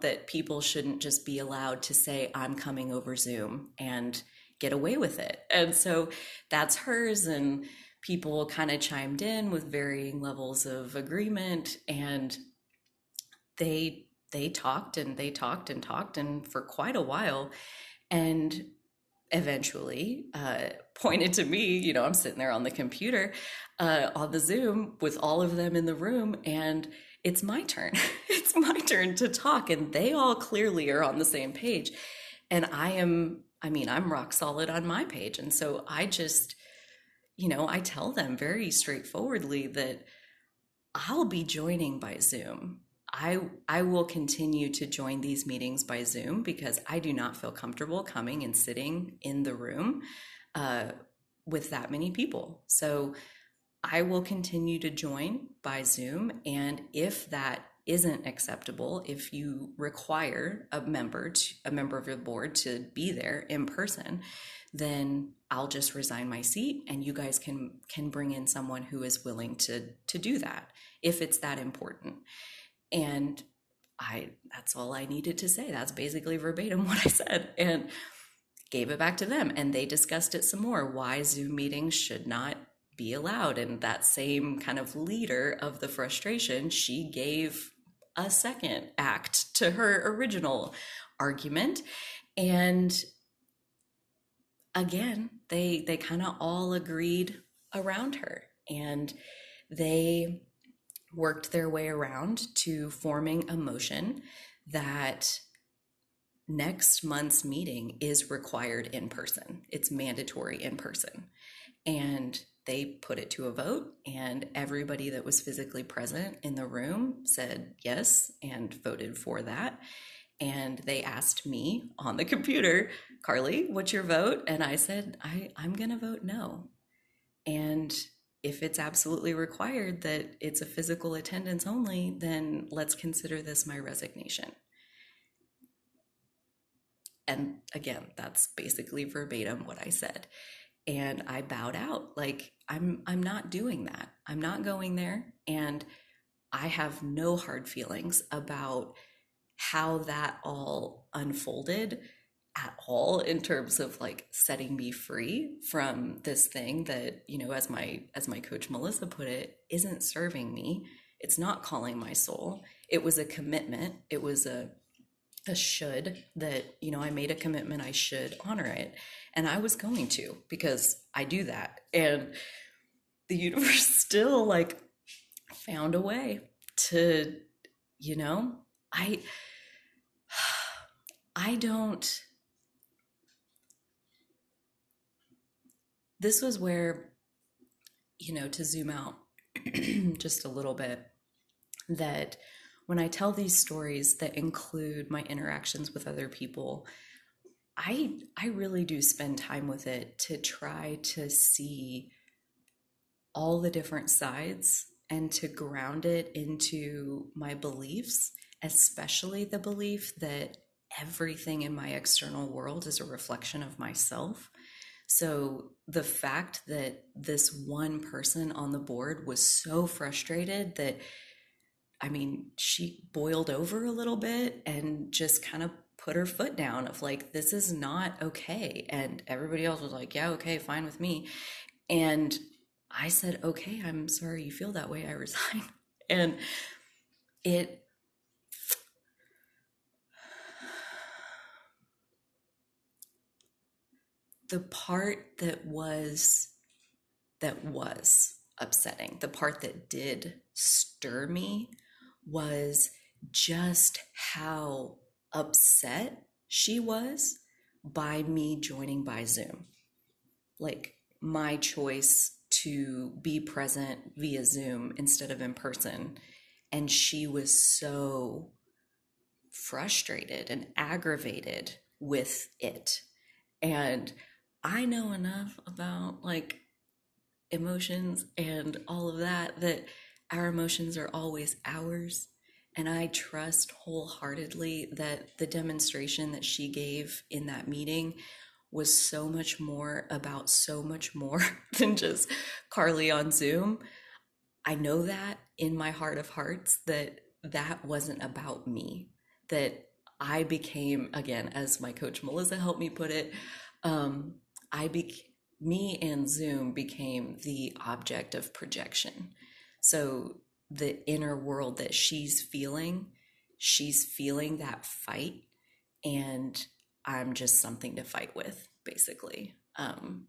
that people shouldn't just be allowed to say I'm coming over Zoom and get away with it. And so that's hers, and people kind of chimed in with varying levels of agreement, and they talked and they talked and talked and for quite a while, and eventually pointed to me. I'm sitting there on the computer on the Zoom with all of them in the room, and it's my turn. It's my turn to talk, and they all clearly are on the same page. And I'm rock solid on my page. And so I just, I tell them very straightforwardly that I'll be joining by Zoom. I will continue to join these meetings by Zoom because I do not feel comfortable coming and sitting in the room with that many people. So I will continue to join by Zoom. And if that isn't acceptable, if you require a member of your board to be there in person, then I'll just resign my seat, and you guys can bring in someone who is willing to do that if it's that important. And that's all I needed to say. That's basically verbatim what I said, and gave it back to them. And they discussed it some more, why Zoom meetings should not be allowed. And that same kind of leader of the frustration, she gave a second act to her original argument. And again, they kind of all agreed around her, and they worked their way around to forming a motion that next month's meeting is required in person. It's mandatory in person. And they put it to a vote, and everybody that was physically present in the room said yes and voted for that. And they asked me on the computer, Carly, what's your vote? And I said, I'm going to vote no. And if it's absolutely required that it's a physical attendance only, then let's consider this my resignation. And again, that's basically verbatim what I said. And I bowed out. Like, I'm not doing that. I'm not going there. And I have no hard feelings about how that all unfolded at all, in terms of like setting me free from this thing that, as my coach Melissa put it, isn't serving me. It's not calling my soul. It was a commitment. It was a should that, I made a commitment, I should honor it. And I was going to, because I do that. And the universe still like found a way to, I don't, this was where, to zoom out just a little bit, that when I tell these stories that include my interactions with other people, I really do spend time with it to try to see all the different sides and to ground it into my beliefs, especially the belief that everything in my external world is a reflection of myself. So the fact that this one person on the board was so frustrated that, she boiled over a little bit and just kind of put her foot down of like, this is not okay. And everybody else was like, yeah, okay, fine with me. And I said, okay, I'm sorry you feel that way. I resign. And it, the part that was upsetting, the part that did stir me was just how upset she was by me joining by Zoom. Like my choice to be present via Zoom instead of in person. And she was so frustrated and aggravated with it. And I know enough about like emotions and all of that that our emotions are always ours. And I trust wholeheartedly that the demonstration that she gave in that meeting was so much more about so much more than just Carly on Zoom. I know that in my heart of hearts that that wasn't about me, that I became, again, as my coach Melissa helped me put it, um, I be me and Zoom became the object of projection. So the inner world that she's feeling that fight, and I'm just something to fight with, basically. And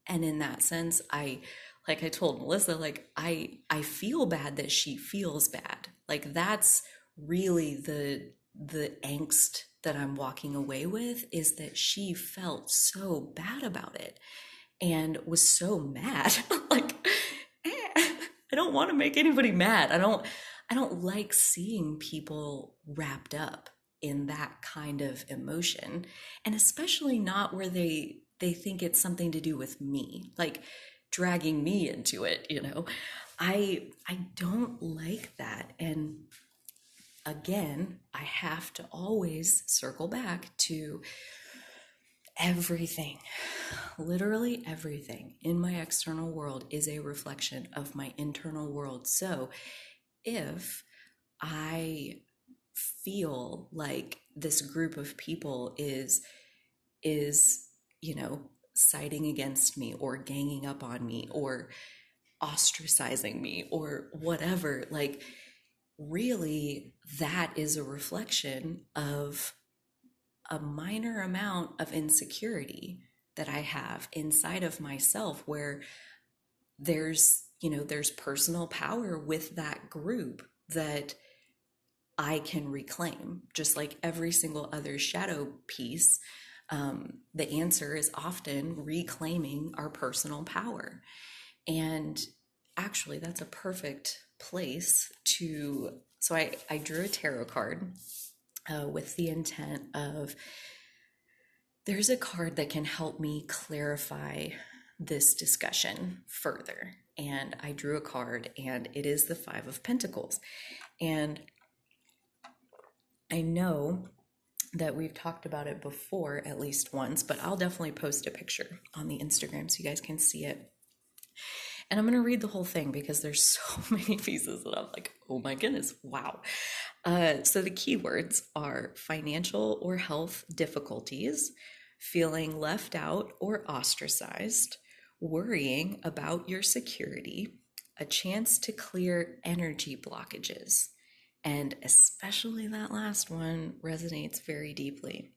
in that sense, like I told Melissa, like I feel bad that she feels bad. Like that's really the angst that I'm walking away with, is that she felt so bad about it and was so mad. Like I don't want to make anybody mad. I don't like seeing people wrapped up in that kind of emotion, and especially not where they think it's something to do with me, like dragging me into it. I don't like that. And again, I have to always circle back to everything, literally everything in my external world is a reflection of my internal world. So if I feel like this group of people is siding against me or ganging up on me or ostracizing me or whatever, like really that is a reflection of a minor amount of insecurity that I have inside of myself, where there's personal power with that group that I can reclaim. Just like every single other shadow piece, the answer is often reclaiming our personal power. And actually, that's a perfect place to. So I drew a tarot card with the intent of, there's a card that can help me clarify this discussion further. And I drew a card, and it is the Five of Pentacles. And I know that we've talked about it before at least once, but I'll definitely post a picture on the Instagram so you guys can see it. And I'm going to read the whole thing because there's so many pieces that I'm like, oh my goodness, wow. So the keywords are financial or health difficulties, feeling left out or ostracized, worrying about your security, a chance to clear energy blockages. And especially that last one resonates very deeply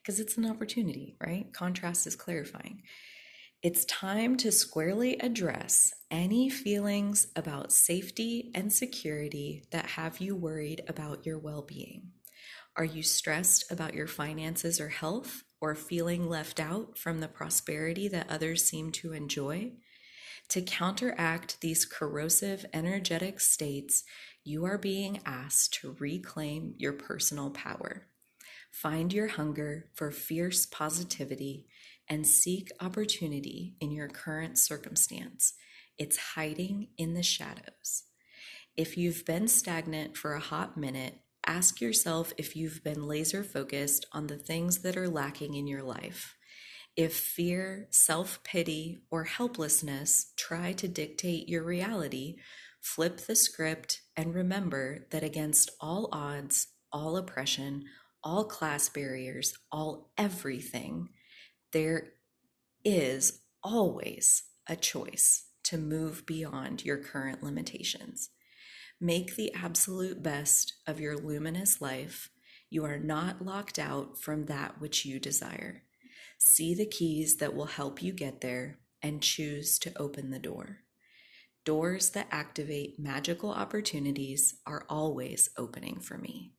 because it's an opportunity, right? Contrast is clarifying. It's time to squarely address any feelings about safety and security that have you worried about your well-being. Are you stressed about your finances or health, or feeling left out from the prosperity that others seem to enjoy? To counteract these corrosive energetic states, you are being asked to reclaim your personal power. Find your hunger for fierce positivity and seek opportunity in your current circumstance. It's hiding in the shadows. If you've been stagnant for a hot minute, ask yourself if you've been laser focused on the things that are lacking in your life. If fear, self-pity, or helplessness try to dictate your reality, flip the script and remember that against all odds, all oppression, all class barriers, all everything, there is always a choice to move beyond your current limitations. Make the absolute best of your luminous life. You are not locked out from that which you desire. See the keys that will help you get there and choose to open the door. Doors that activate magical opportunities are always opening for me.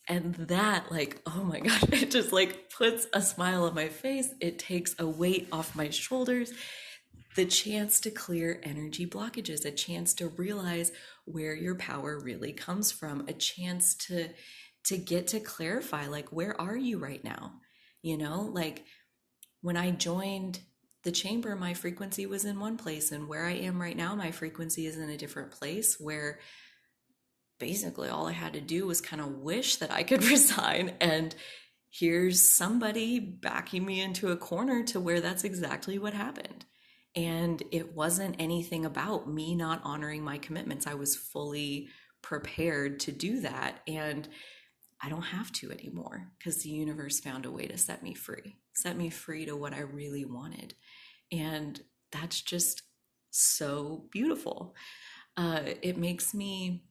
And that, like, oh my gosh, it just like puts a smile on my face. It takes a weight off my shoulders. The chance to clear energy blockages, a chance to realize where your power really comes from, a chance to get to clarify, like, where are you right now? You know, like when I joined the chamber, my frequency was in one place, and where I am right now, my frequency is in a different place, where basically all I had to do was kind of wish that I could resign, and here's somebody backing me into a corner to where that's exactly what happened. And it wasn't anything about me not honoring my commitments. I was fully prepared to do that, and I don't have to anymore because the universe found a way to set me free to what I really wanted. And that's just so beautiful. It makes me,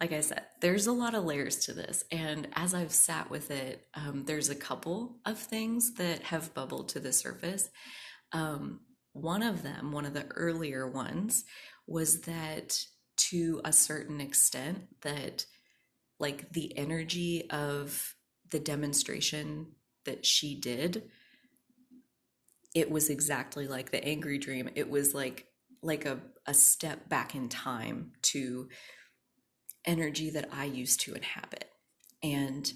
like I said, there's a lot of layers to this. And as I've sat with it, there's a couple of things that have bubbled to the surface. One of them, one of the earlier ones, was that to a certain extent, that like the energy of the demonstration that she did, it was exactly like the angry dream. It was like a step back in time to energy that I used to inhabit. And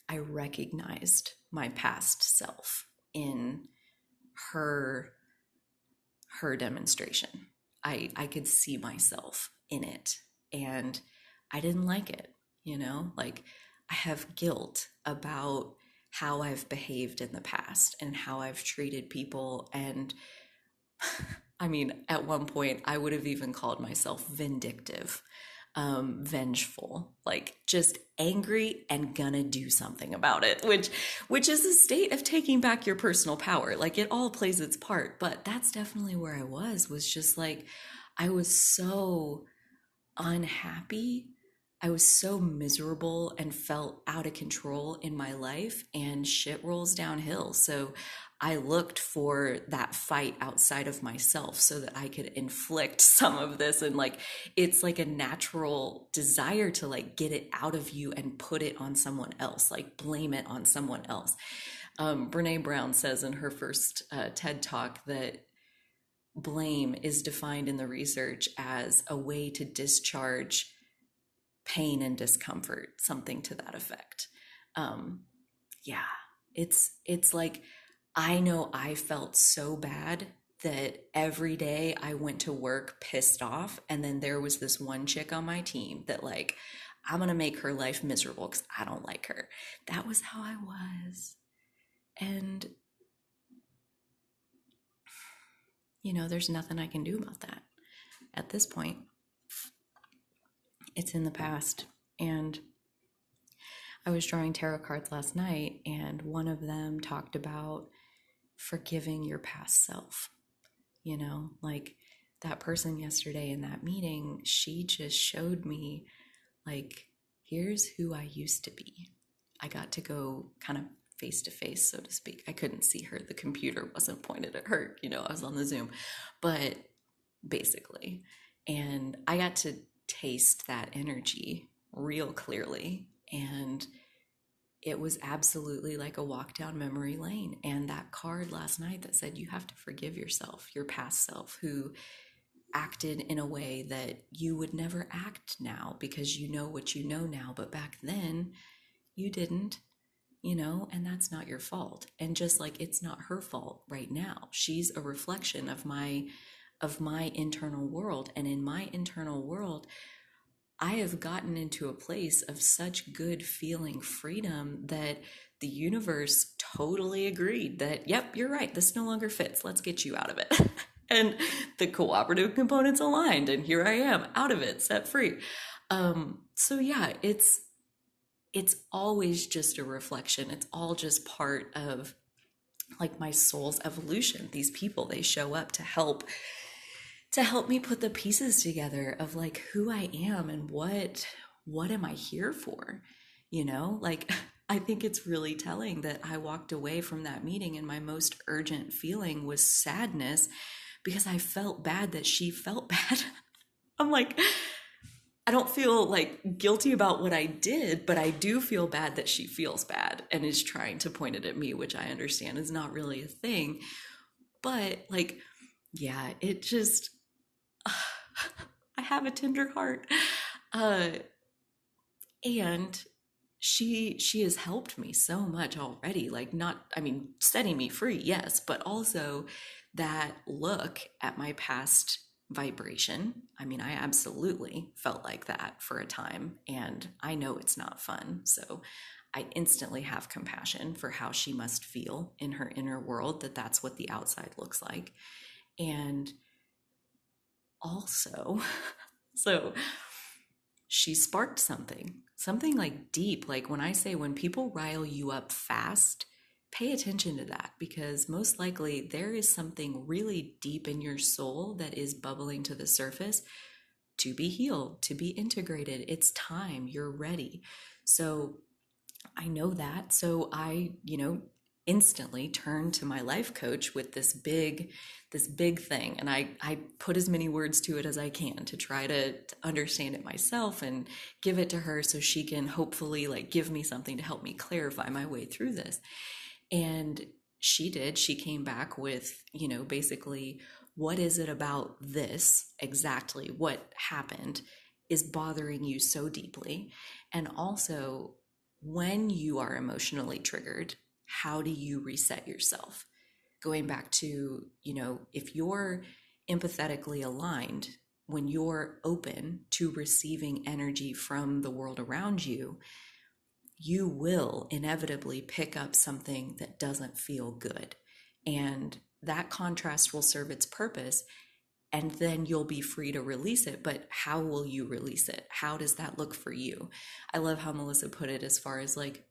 I recognized my past self in her demonstration. I could see myself in it, and I didn't like it, you know? Like, I have guilt about how I've behaved in the past and how I've treated people. And I mean, at one point I would have even called myself vindictive, vengeful, like just angry and gonna do something about it, which is a state of taking back your personal power. Like, it all plays its part, but that's definitely where I was just like, I was so unhappy. I was so miserable and felt out of control in my life, and shit rolls downhill. So I looked for that fight outside of myself so that I could inflict some of this. And like, it's like a natural desire to like get it out of you and put it on someone else, like blame it on someone else. Brene Brown says in her first TED Talk that blame is defined in the research as a way to discharge pain and discomfort, something to that effect. Yeah, it's like, I know I felt so bad that every day I went to work pissed off, and then there was this one chick on my team that like, I'm gonna make her life miserable because I don't like her. That was how I was. And you know, there's nothing I can do about that at this point. It's in the past. And I was drawing tarot cards last night, and one of them talked about forgiving your past self. You know, like that person yesterday in that meeting, she just showed me like, here's who I used to be. I got to go kind of face to face, so to speak. I couldn't see her. The computer wasn't pointed at her. You know, I was on the Zoom, but basically, and I got to taste that energy real clearly. And it was absolutely like a walk down memory lane. And that card last night that said, you have to forgive yourself, your past self, who acted in a way that you would never act now because you know what you know now. But back then you didn't, you know, and that's not your fault. And just like it's not her fault right now. She's a reflection of my internal world. And in my internal world, I have gotten into a place of such good feeling freedom that the universe totally agreed that, yep, you're right, this no longer fits. Let's get you out of it. And the cooperative components aligned, and here I am out of it, set free. So yeah, it's always just a reflection. It's all just part of like my soul's evolution. These people, they show up to help me put the pieces together of like who I am and what am I here for? You know, like I think it's really telling that I walked away from that meeting and my most urgent feeling was sadness because I felt bad that she felt bad. I'm like, I don't feel like guilty about what I did, but I do feel bad that she feels bad and is trying to point it at me, which I understand is not really a thing. But like, yeah, it just, I have a tender heart. Uh, and she has helped me so much already. Like, not, I mean, setting me free, yes, but also that look at my past vibration. I mean, I absolutely felt like that for a time, and I know it's not fun. So I instantly have compassion for how she must feel in her inner world, that that's what the outside looks like. And also, so she sparked something like deep. Like when I say when people rile you up fast, pay attention to that because most likely there is something really deep in your soul that is bubbling to the surface to be healed, to be integrated. It's time, you're ready. So I know that. So I, instantly turned to my life coach with this big thing. And I put as many words to it as I can to try to understand it myself and give it to her so she can hopefully like give me something to help me clarify my way through this. And she did. She came back with, basically, what is it about this exactly? What happened is bothering you so deeply? And also, when you are emotionally triggered, how do you reset yourself? Going back to, if you're empathetically aligned, when you're open to receiving energy from the world around you, you will inevitably pick up something that doesn't feel good. And that contrast will serve its purpose. And then you'll be free to release it. But how will you release it? How does that look for you? I love how Melissa put it as far as like,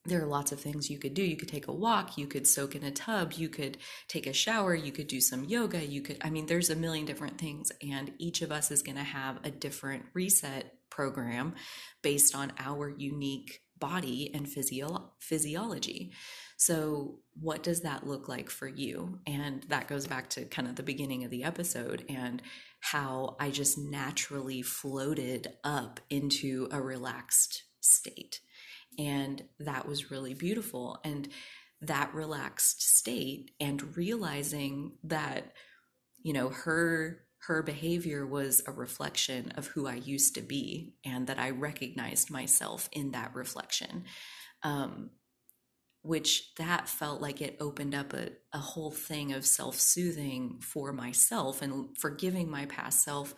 there are lots of things you could do. You could take a walk, you could soak in a tub, you could take a shower, you could do some yoga, there's a million different things. And each of us is going to have a different reset program based on our unique body and physiology. So, what does that look like for you? And that goes back to kind of the beginning of the episode and how I just naturally floated up into a relaxed state. And that was really beautiful. And that relaxed state and realizing that, her behavior was a reflection of who I used to be and that I recognized myself in that reflection. Which that felt like it opened up a whole thing of self-soothing for myself and forgiving my past self,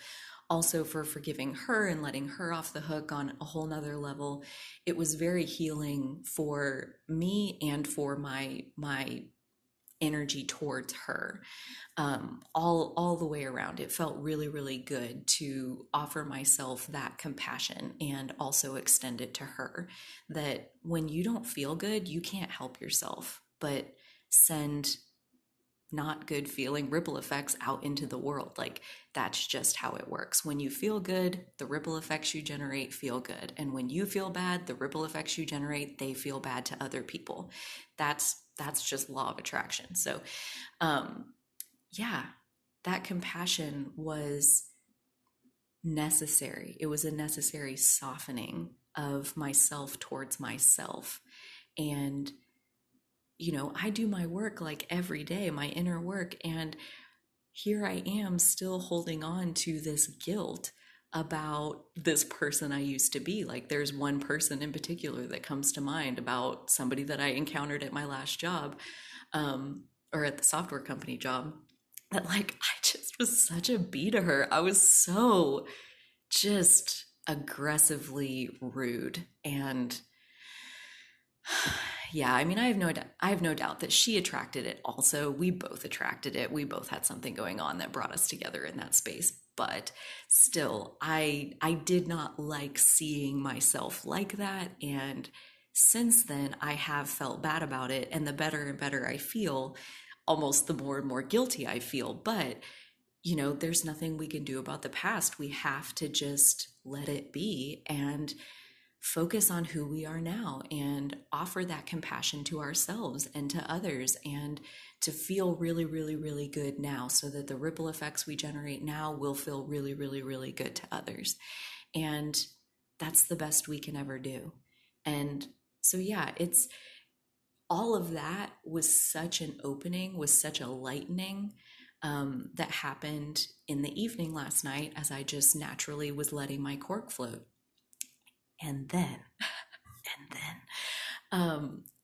also for forgiving her and letting her off the hook on a whole nother level. It was very healing for me and for my energy towards her. All the way around, it felt really, really good to offer myself that compassion and also extend it to her, that when you don't feel good, you can't help yourself but send not good feeling ripple effects out into the world. Like that's just how it works. When you feel good, the ripple effects you generate feel good. And when you feel bad, the ripple effects you generate, they feel bad to other people. That's just law of attraction. So, yeah, that compassion was necessary. It was a necessary softening of myself towards myself. And, I do my work like every day, my inner work. And here I am still holding on to this guilt about this person I used to be. Like there's one person in particular that comes to mind about somebody that I encountered at my last job, or at the software company job, that like I just was such a bee to her. I was so just aggressively rude. And Yeah, I mean, I have no doubt that she attracted it also. We both attracted it. We both had something going on that brought us together in that space. But still, I did not like seeing myself like that, and since then I have felt bad about it, and the better and better I feel, almost the more and more guilty I feel. But there's nothing we can do about the past. We have to just let it be and focus on who we are now and offer that compassion to ourselves and to others, and to feel really, really, really good now, so that the ripple effects we generate now will feel really, really, really good to others. And that's the best we can ever do. And so, yeah, it's all of that was such an opening, was such a lightening, that happened in the evening last night as I just naturally was letting my cork float. And then,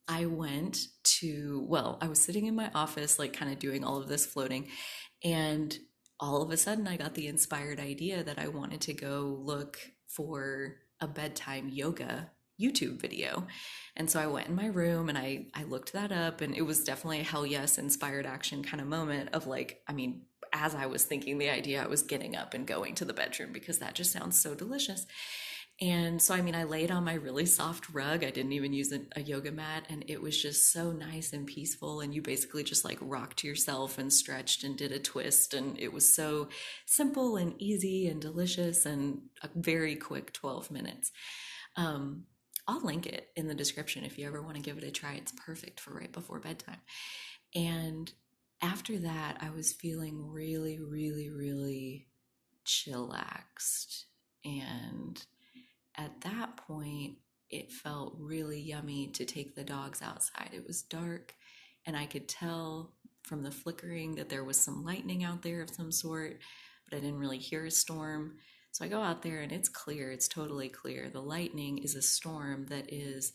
I went to, well, I was sitting in my office, like kind of doing all of this floating. And all of a sudden, I got the inspired idea that I wanted to go look for a bedtime yoga YouTube video. And so I went in my room and I looked that up, and it was definitely a hell yes, inspired action kind of moment of like, I mean, as I was thinking the idea, I was getting up and going to the bedroom because that just sounds so delicious. And so, I mean, I laid on my really soft rug. I didn't even use a yoga mat, and it was just so nice and peaceful. And you basically just like rocked yourself and stretched and did a twist. And it was so simple and easy and delicious, and a very quick 12 minutes. I'll link it in the description if you ever want to give it a try. It's perfect for right before bedtime. And after that, I was feeling really, really, really chillaxed. And at that point, it felt really yummy to take the dogs outside. It was dark, and I could tell from the flickering that there was some lightning out there of some sort, but I didn't really hear a storm. So I go out there and it's clear, it's totally clear. The lightning is a storm that is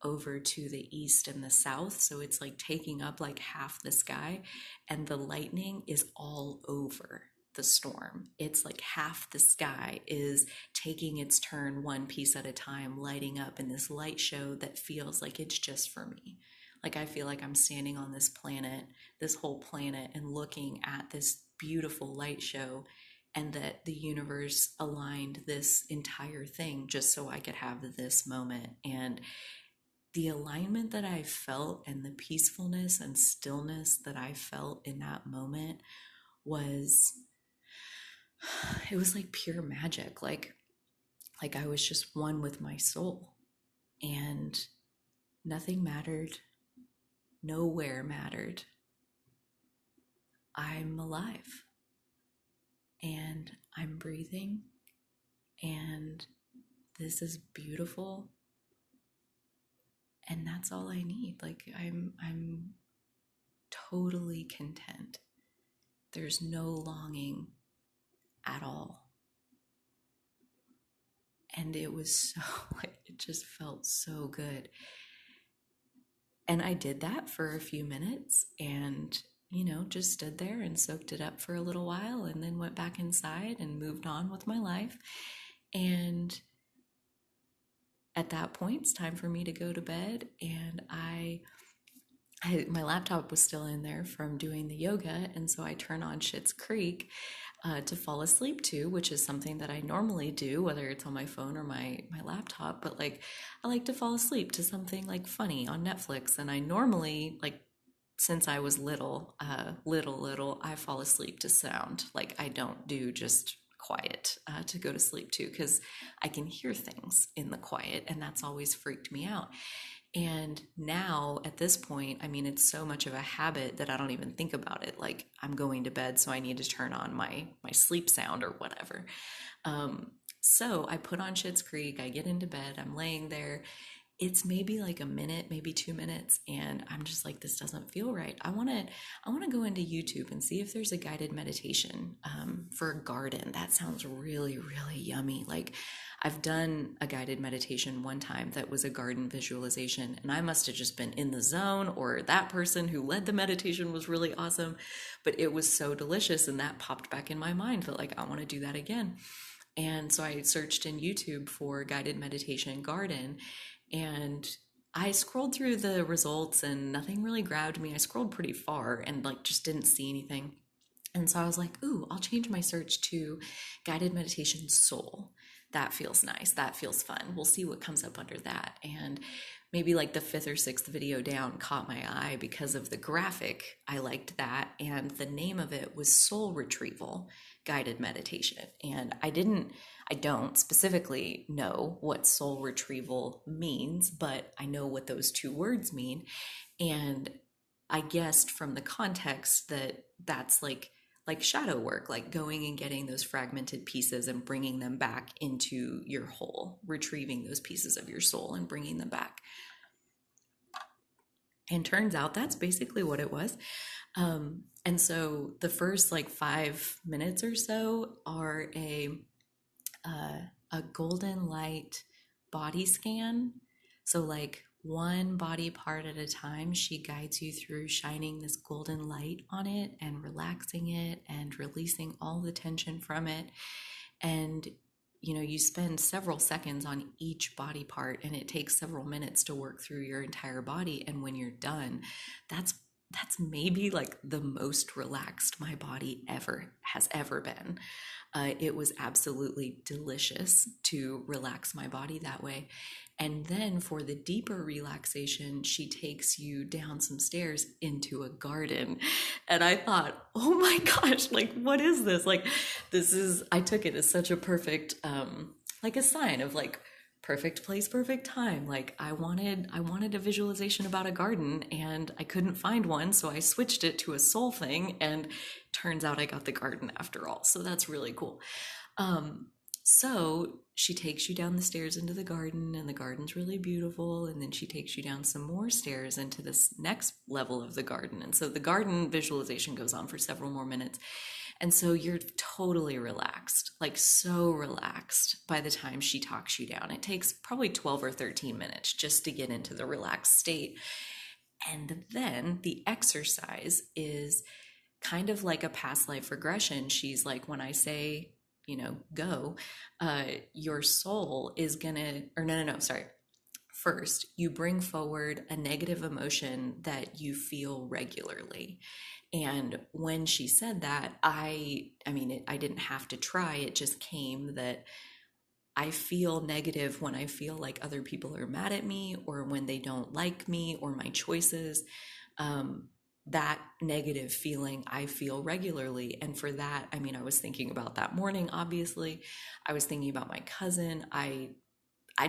over to the east and the south, so it's like taking up like half the sky, and the lightning is all over the storm. It's like half the sky is taking its turn one piece at a time, lighting up in this light show that feels like it's just for me. Like I feel like I'm standing on this planet, this whole planet, and looking at this beautiful light show, and that the universe aligned this entire thing just so I could have this moment. And the alignment that I felt and the peacefulness and stillness that I felt in that moment was, it was like pure magic. Like I was just one with my soul, and nothing mattered, nowhere mattered. I'm alive, and I'm breathing, and this is beautiful, and that's all I need. Like I'm totally content. There's no longing at all. And it was so, like, it just felt so good. And I did that for a few minutes and, just stood there and soaked it up for a little while, and then went back inside and moved on with my life. And at that point, it's time for me to go to bed. And my laptop was still in there from doing the yoga, and so I turn on Schitt's Creek to fall asleep to, which is something that I normally do, whether it's on my phone or my laptop. But like, I like to fall asleep to something like funny on Netflix, and I normally, like, since I was little, I fall asleep to sound. Like, I don't do just quiet to go to sleep to, because I can hear things in the quiet, and that's always freaked me out. And now at this point, I mean, it's so much of a habit that I don't even think about it. Like, I'm going to bed, so I need to turn on my sleep sound or whatever. So I put on Schitt's Creek, I get into bed, I'm laying there. It's maybe like a minute, maybe 2 minutes, and I'm just like, this doesn't feel right. I want to go into YouTube and see if there's a guided meditation for a garden. That sounds really, really yummy. Like, I've done a guided meditation one time that was a garden visualization, and I must have just been in the zone, or that person who led the meditation was really awesome, but it was so delicious, and that popped back in my mind that, like, I want to do that again. And so I searched in YouTube for guided meditation garden, and I scrolled through the results and nothing really grabbed me. I scrolled pretty far and like just didn't see anything. And so I was like, ooh, I'll change my search to guided meditation soul. That feels nice. That feels fun. We'll see what comes up under that. And maybe like the fifth or sixth video down caught my eye because of the graphic. I liked that. And the name of it was Soul Retrieval Guided Meditation. And I don't specifically know what soul retrieval means, but I know what those two words mean. And I guessed from the context that that's like shadow work, like going and getting those fragmented pieces and bringing them back into your whole, retrieving those pieces of your soul and bringing them back. And turns out that's basically what it was. And so the first like 5 minutes or so are a golden light body scan. So like one body part at a time, she guides you through shining this golden light on it and relaxing it and releasing all the tension from it. And you spend several seconds on each body part, and it takes several minutes to work through your entire body. And when you're done, that's maybe like the most relaxed my body has ever been. It was absolutely delicious to relax my body that way. And then for the deeper relaxation, she takes you down some stairs into a garden. And I thought, oh my gosh, like, what is this? Like, I took it as such a perfect, like a sign of like, perfect place, perfect time. Like I wanted a visualization about a garden and I couldn't find one. So I switched it to a soul thing and turns out I got the garden after all. So that's really cool. So she takes you down the stairs into the garden and the garden's really beautiful. And then she takes you down some more stairs into this next level of the garden. And so the garden visualization goes on for several more minutes. And so you're totally relaxed, like so relaxed by the time she talks you down. It takes probably 12 or 13 minutes just to get into the relaxed state. And then the exercise is kind of like a past life regression. She's like, when I say, go, your soul is gonna, or no, sorry. First, you bring forward a negative emotion that you feel regularly. And when she said that, I didn't have to try. It just came that I feel negative when I feel like other people are mad at me or when they don't like me or my choices. That negative feeling I feel regularly. And for that, I was thinking about that morning, obviously. I was thinking about my cousin. I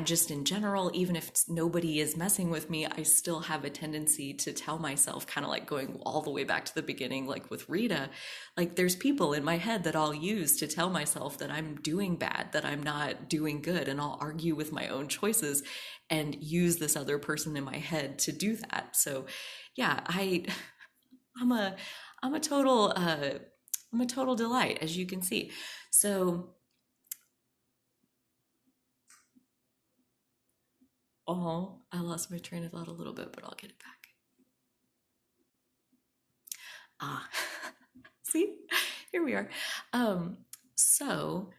just in general, even if nobody is messing with me, I still have a tendency to tell myself, kind of like going all the way back to the beginning, like with Rita, like there's people in my head that I'll use to tell myself that I'm doing bad, that I'm not doing good. And I'll argue with my own choices and use this other person in my head to do that. So yeah, I'm a total, I'm a total delight, as you can see. So oh, I lost my train of thought a little bit, but I'll get it back. Ah, see, here we are. So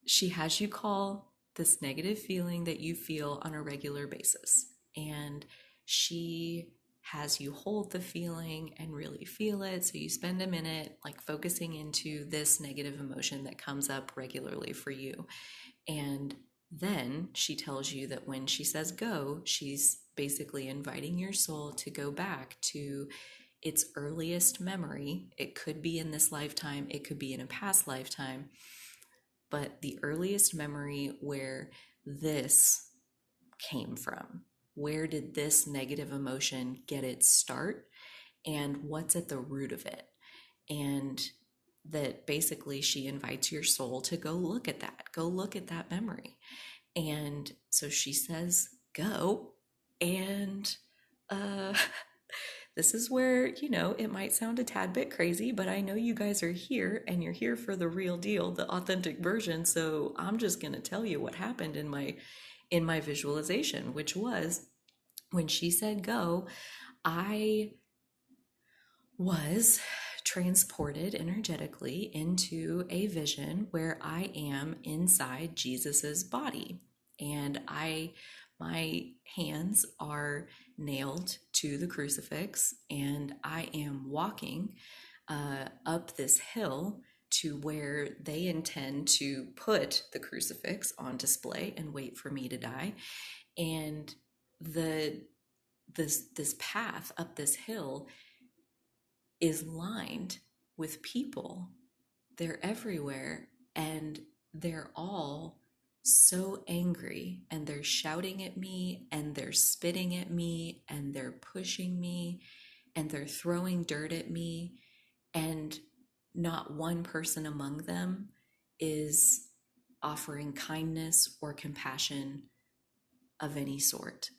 she has you call this negative feeling that you feel on a regular basis, and she has you hold the feeling and really feel it. So you spend a minute like focusing into this negative emotion that comes up regularly for you. And then she tells you that when she says go, she's basically inviting your soul to go back to its earliest memory. It could be in this lifetime, it could be in a past lifetime, but the earliest memory where this came from. Where did this negative emotion get its start? And what's at the root of it? And that basically she invites your soul to go look at that memory. And so she says go, and this is where it might sound a tad bit crazy, but I know you guys are here and you're here for the real deal, the authentic version. So I'm just going to tell you what happened in my visualization, which was when she said go, I was transported energetically into a vision where I am inside Jesus's body. And my hands are nailed to the crucifix, and I am walking up this hill to where they intend to put the crucifix on display and wait for me to die. And this path up this hill is lined with people. They're everywhere, and they're all so angry, and they're shouting at me, and they're spitting at me, and they're pushing me, and they're throwing dirt at me, and not one person among them is offering kindness or compassion of any sort.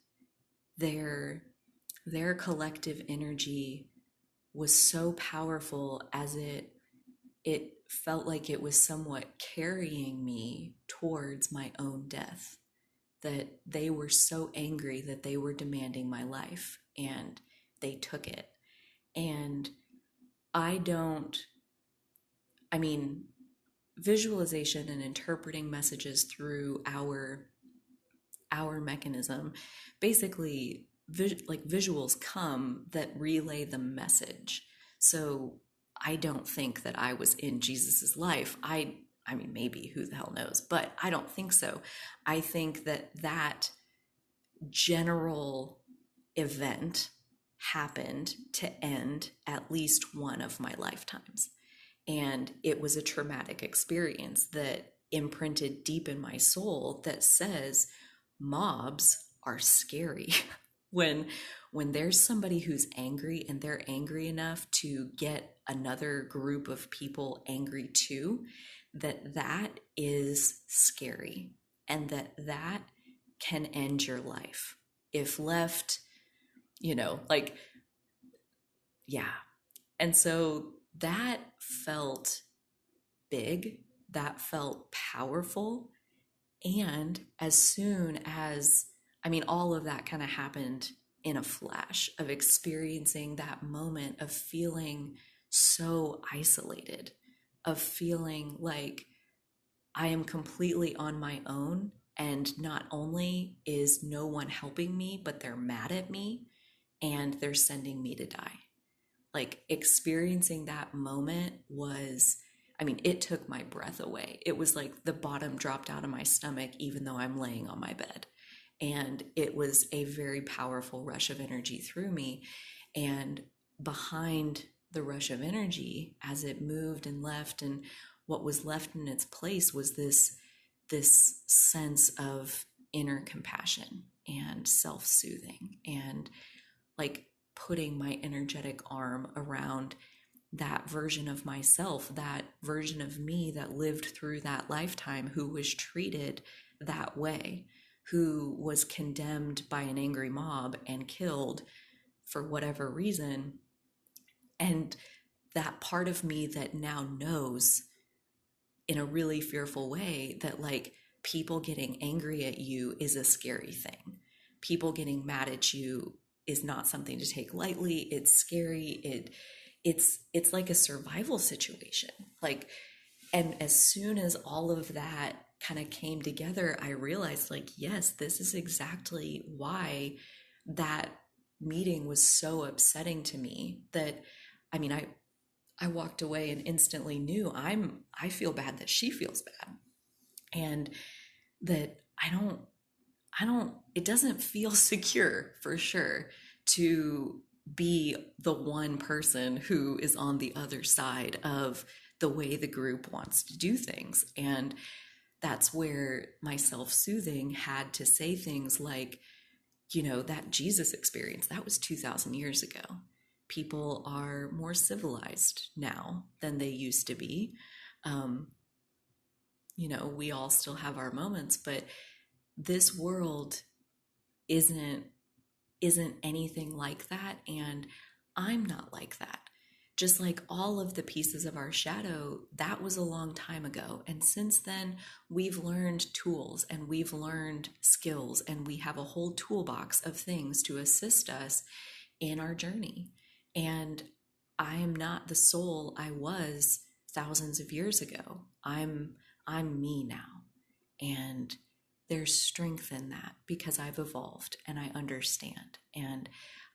Their collective energy was so powerful, as it felt like it was somewhat carrying me towards my own death, that they were so angry that they were demanding my life, and they took it. And visualization and interpreting messages through our mechanism, basically visuals come that relay the message. So I don't think that I was in Jesus's life. I mean, maybe, who the hell knows, but I don't think so. I think that general event happened to end at least one of my lifetimes. And it was a traumatic experience that imprinted deep in my soul that says mobs are scary. when there's somebody who's angry, and they're angry enough to get another group of people angry too, that is scary, and that can end your life if left, yeah. And so that felt big, that felt powerful. And as soon as, all of that kind of happened in a flash of experiencing that moment of feeling so isolated, of feeling like I am completely on my own. And not only is no one helping me, but they're mad at me, and they're sending me to die. Like, experiencing that moment was, it took my breath away. It was like the bottom dropped out of my stomach, even though I'm laying on my bed. And it was a very powerful rush of energy through me. And behind the rush of energy, as it moved and left, and what was left in its place was this sense of inner compassion and self-soothing, and like putting my energetic arm around that version of myself, that version of me that lived through that lifetime, who was treated that way, who was condemned by an angry mob and killed for whatever reason. And that part of me that now knows in a really fearful way that, like, people getting angry at you is a scary thing. People getting mad at you is not something to take lightly. It's scary. It's like a survival situation. Like, and as soon as all of that kind of came together, I realized, like, yes, this is exactly why that meeting was so upsetting to me, that I walked away and instantly knew I feel bad that she feels bad, and that it doesn't feel secure, for sure, to be the one person who is on the other side of the way the group wants to do things. And that's where my self-soothing had to say things like, that Jesus experience, that was 2,000 years ago. People are more civilized now than they used to be. We all still have our moments, but this world isn't anything like that, and I'm not like that. Just like all of the pieces of our shadow, that was a long time ago. And since then, we've learned tools, and we've learned skills, and we have a whole toolbox of things to assist us in our journey. And I am not the soul I was thousands of years ago. I'm me now. And there's strength in that because I've evolved and I understand and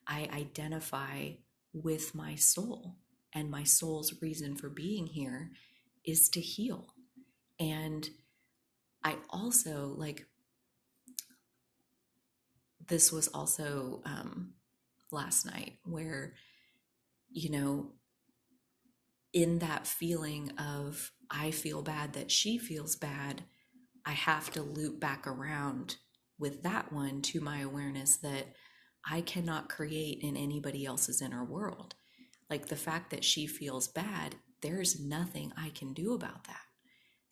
I identify with my soul, and my soul's reason for being here is to heal. And I also this was also last night where, in that feeling of I feel bad that she feels bad, I have to loop back around with that one to my awareness that I cannot create in anybody else's inner world. Like the fact that she feels bad, there's nothing I can do about that.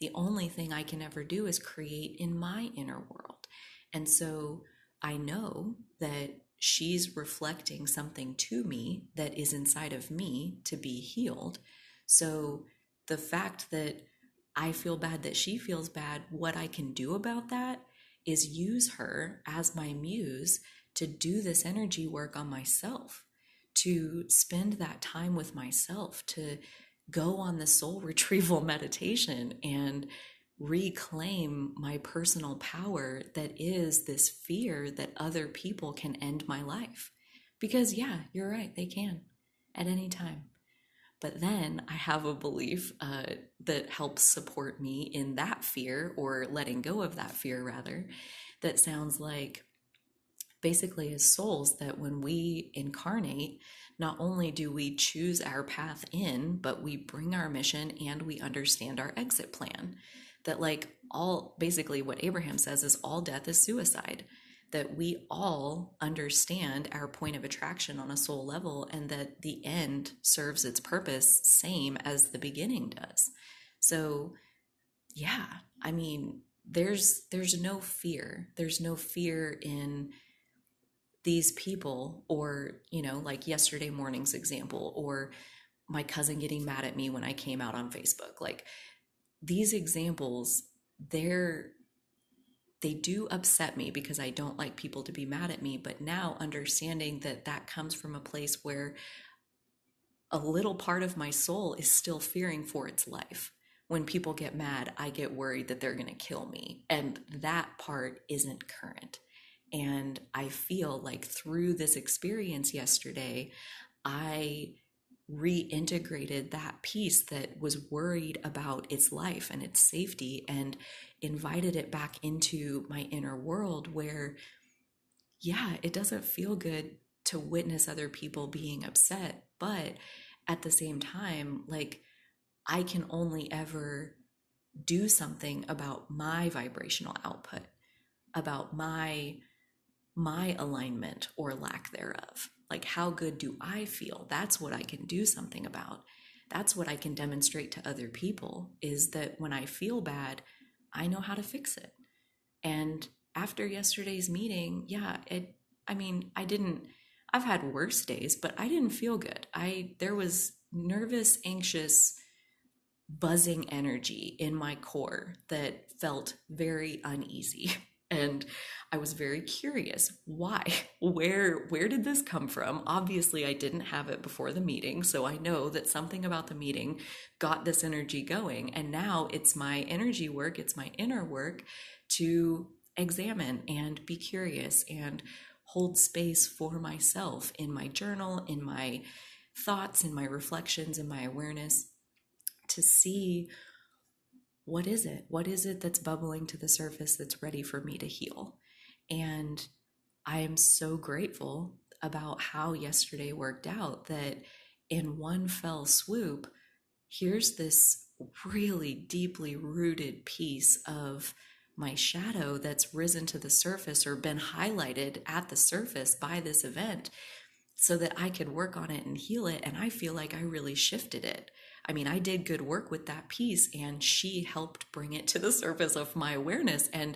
The only thing I can ever do is create in my inner world. And so I know that she's reflecting something to me that is inside of me to be healed. So the fact that I feel bad that she feels bad, what I can do about that is use her as my muse to do this energy work on myself, to spend that time with myself, to go on the soul retrieval meditation and reclaim my personal power that is this fear that other people can end my life. Because yeah, you're right, they can at any time. But then I have a belief that helps support me in that fear, or letting go of that fear rather, that sounds like basically as souls, that when we incarnate, not only do we choose our path in, but we bring our mission and we understand our exit plan. That basically what Abraham says is all death is suicide. That we all understand our point of attraction on a soul level, and that the end serves its purpose same as the beginning does. So yeah, I mean, there's no fear. There's no fear in these people, or like yesterday morning's example, or my cousin getting mad at me when I came out on Facebook. Like these examples, they do upset me because I don't like people to be mad at me. But now understanding that that comes from a place where a little part of my soul is still fearing for its life. When people get mad, I get worried that they're going to kill me. And that part isn't current. And I feel like through this experience yesterday, I reintegrated that piece that was worried about its life and its safety, and invited it back into my inner world where, yeah, it doesn't feel good to witness other people being upset. But at the same time, I can only ever do something about my vibrational output, about my alignment or lack thereof. Like, how good do I feel? That's what I can do something about. That's what I can demonstrate to other people, is that when I feel bad, I know how to fix it. And after yesterday's meeting, yeah, I've had worse days, but I didn't feel good. There was nervous, anxious, buzzing energy in my core that felt very uneasy. And I was very curious, why? Where did this come from? Obviously, I didn't have it before the meeting, so I know that something about the meeting got this energy going. And now it's my energy work, it's my inner work to examine and be curious and hold space for myself in my journal, in my thoughts, in my reflections, in my awareness, to see what is it that's bubbling to the surface that's ready for me to heal. And I am so grateful about how yesterday worked out, that in one fell swoop, here's this really deeply rooted piece of my shadow that's risen to the surface, or been highlighted at the surface by this event, so that I could work on it and heal it. And I feel like I really shifted it. I mean, I did good work with that piece, and she helped bring it to the surface of my awareness. And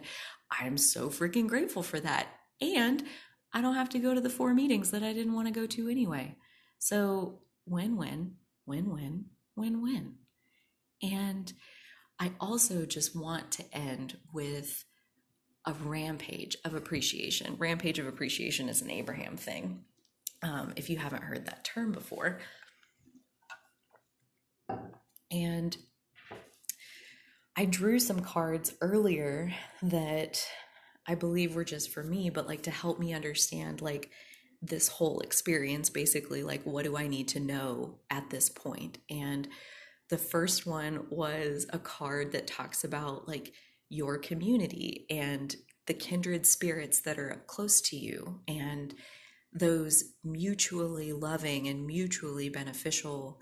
I'm so freaking grateful for that. And I don't have to go to the 4 meetings that I didn't want to go to anyway. So win-win, win-win, win-win. And I also just want to end with a rampage of appreciation. Rampage of appreciation is an Abraham thing. If you haven't heard that term before. And I drew some cards earlier that I believe were just for me, but like to help me understand like this whole experience, basically, like what do I need to know at this point? And the first one was a card that talks about like your community and the kindred spirits that are close to you, and those mutually loving and mutually beneficial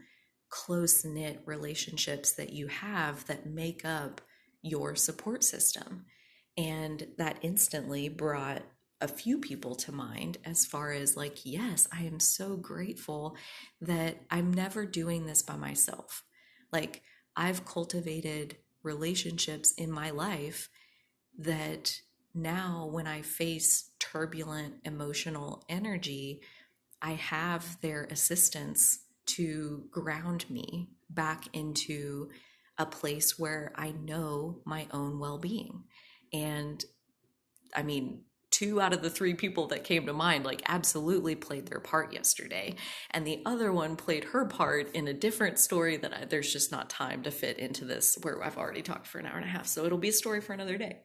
close knit relationships that you have that make up your support system. And that instantly brought a few people to mind as far as like, yes, I am so grateful that I'm never doing this by myself. Like, I've cultivated relationships in my life that now, when I face turbulent emotional energy, I have their assistance to ground me back into a place where I know my own well being. And I mean, two out of the three people that came to mind like absolutely played their part yesterday, and the other one played her part in a different story that there's just not time to fit into this, where I've already talked for an hour and a half, so it'll be a story for another day.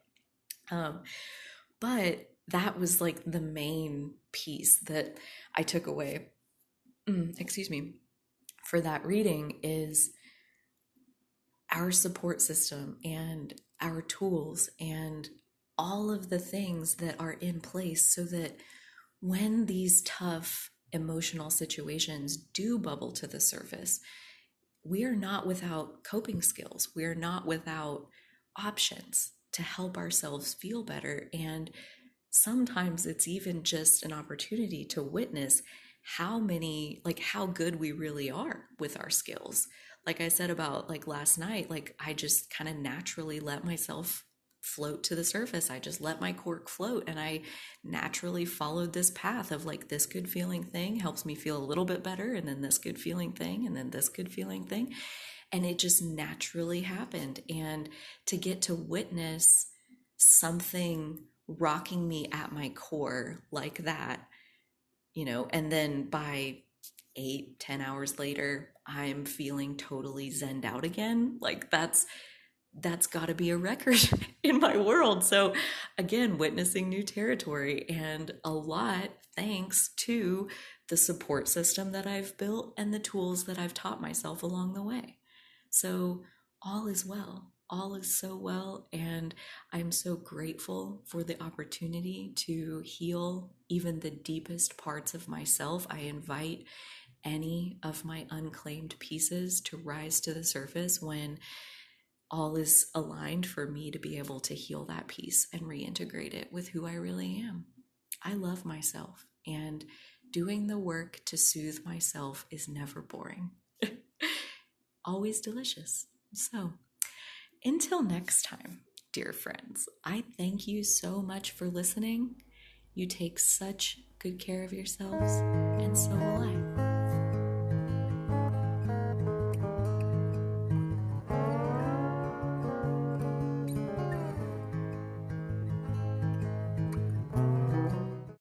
But that was like the main piece that I took away, excuse me, for that reading, is our support system and our tools and all of the things that are in place so that when these tough emotional situations do bubble to the surface, we are not without coping skills. We are not without options to help ourselves feel better. And sometimes it's even just an opportunity to witness how good we really are with our skills. Like I said about like last night, like I just kind of naturally let myself float to the surface. I just let my cork float, and I naturally followed this path of like, this good feeling thing helps me feel a little bit better, and then this good feeling thing, and then this good feeling thing. And it just naturally happened. And to get to witness something rocking me at my core like that, and then by 8-10 hours later, I'm feeling totally zenned out again. Like that's got to be a record in my world. So again, witnessing new territory, and a lot thanks to the support system that I've built and the tools that I've taught myself along the way. So all is well. All is so well, and I'm so grateful for the opportunity to heal even the deepest parts of myself. I invite any of my unclaimed pieces to rise to the surface when all is aligned for me to be able to heal that piece and reintegrate it with who I really am. I love myself, and doing the work to soothe myself is never boring. Always delicious. So, until next time, dear friends, I thank you so much for listening. You take such good care of yourselves, and so will I.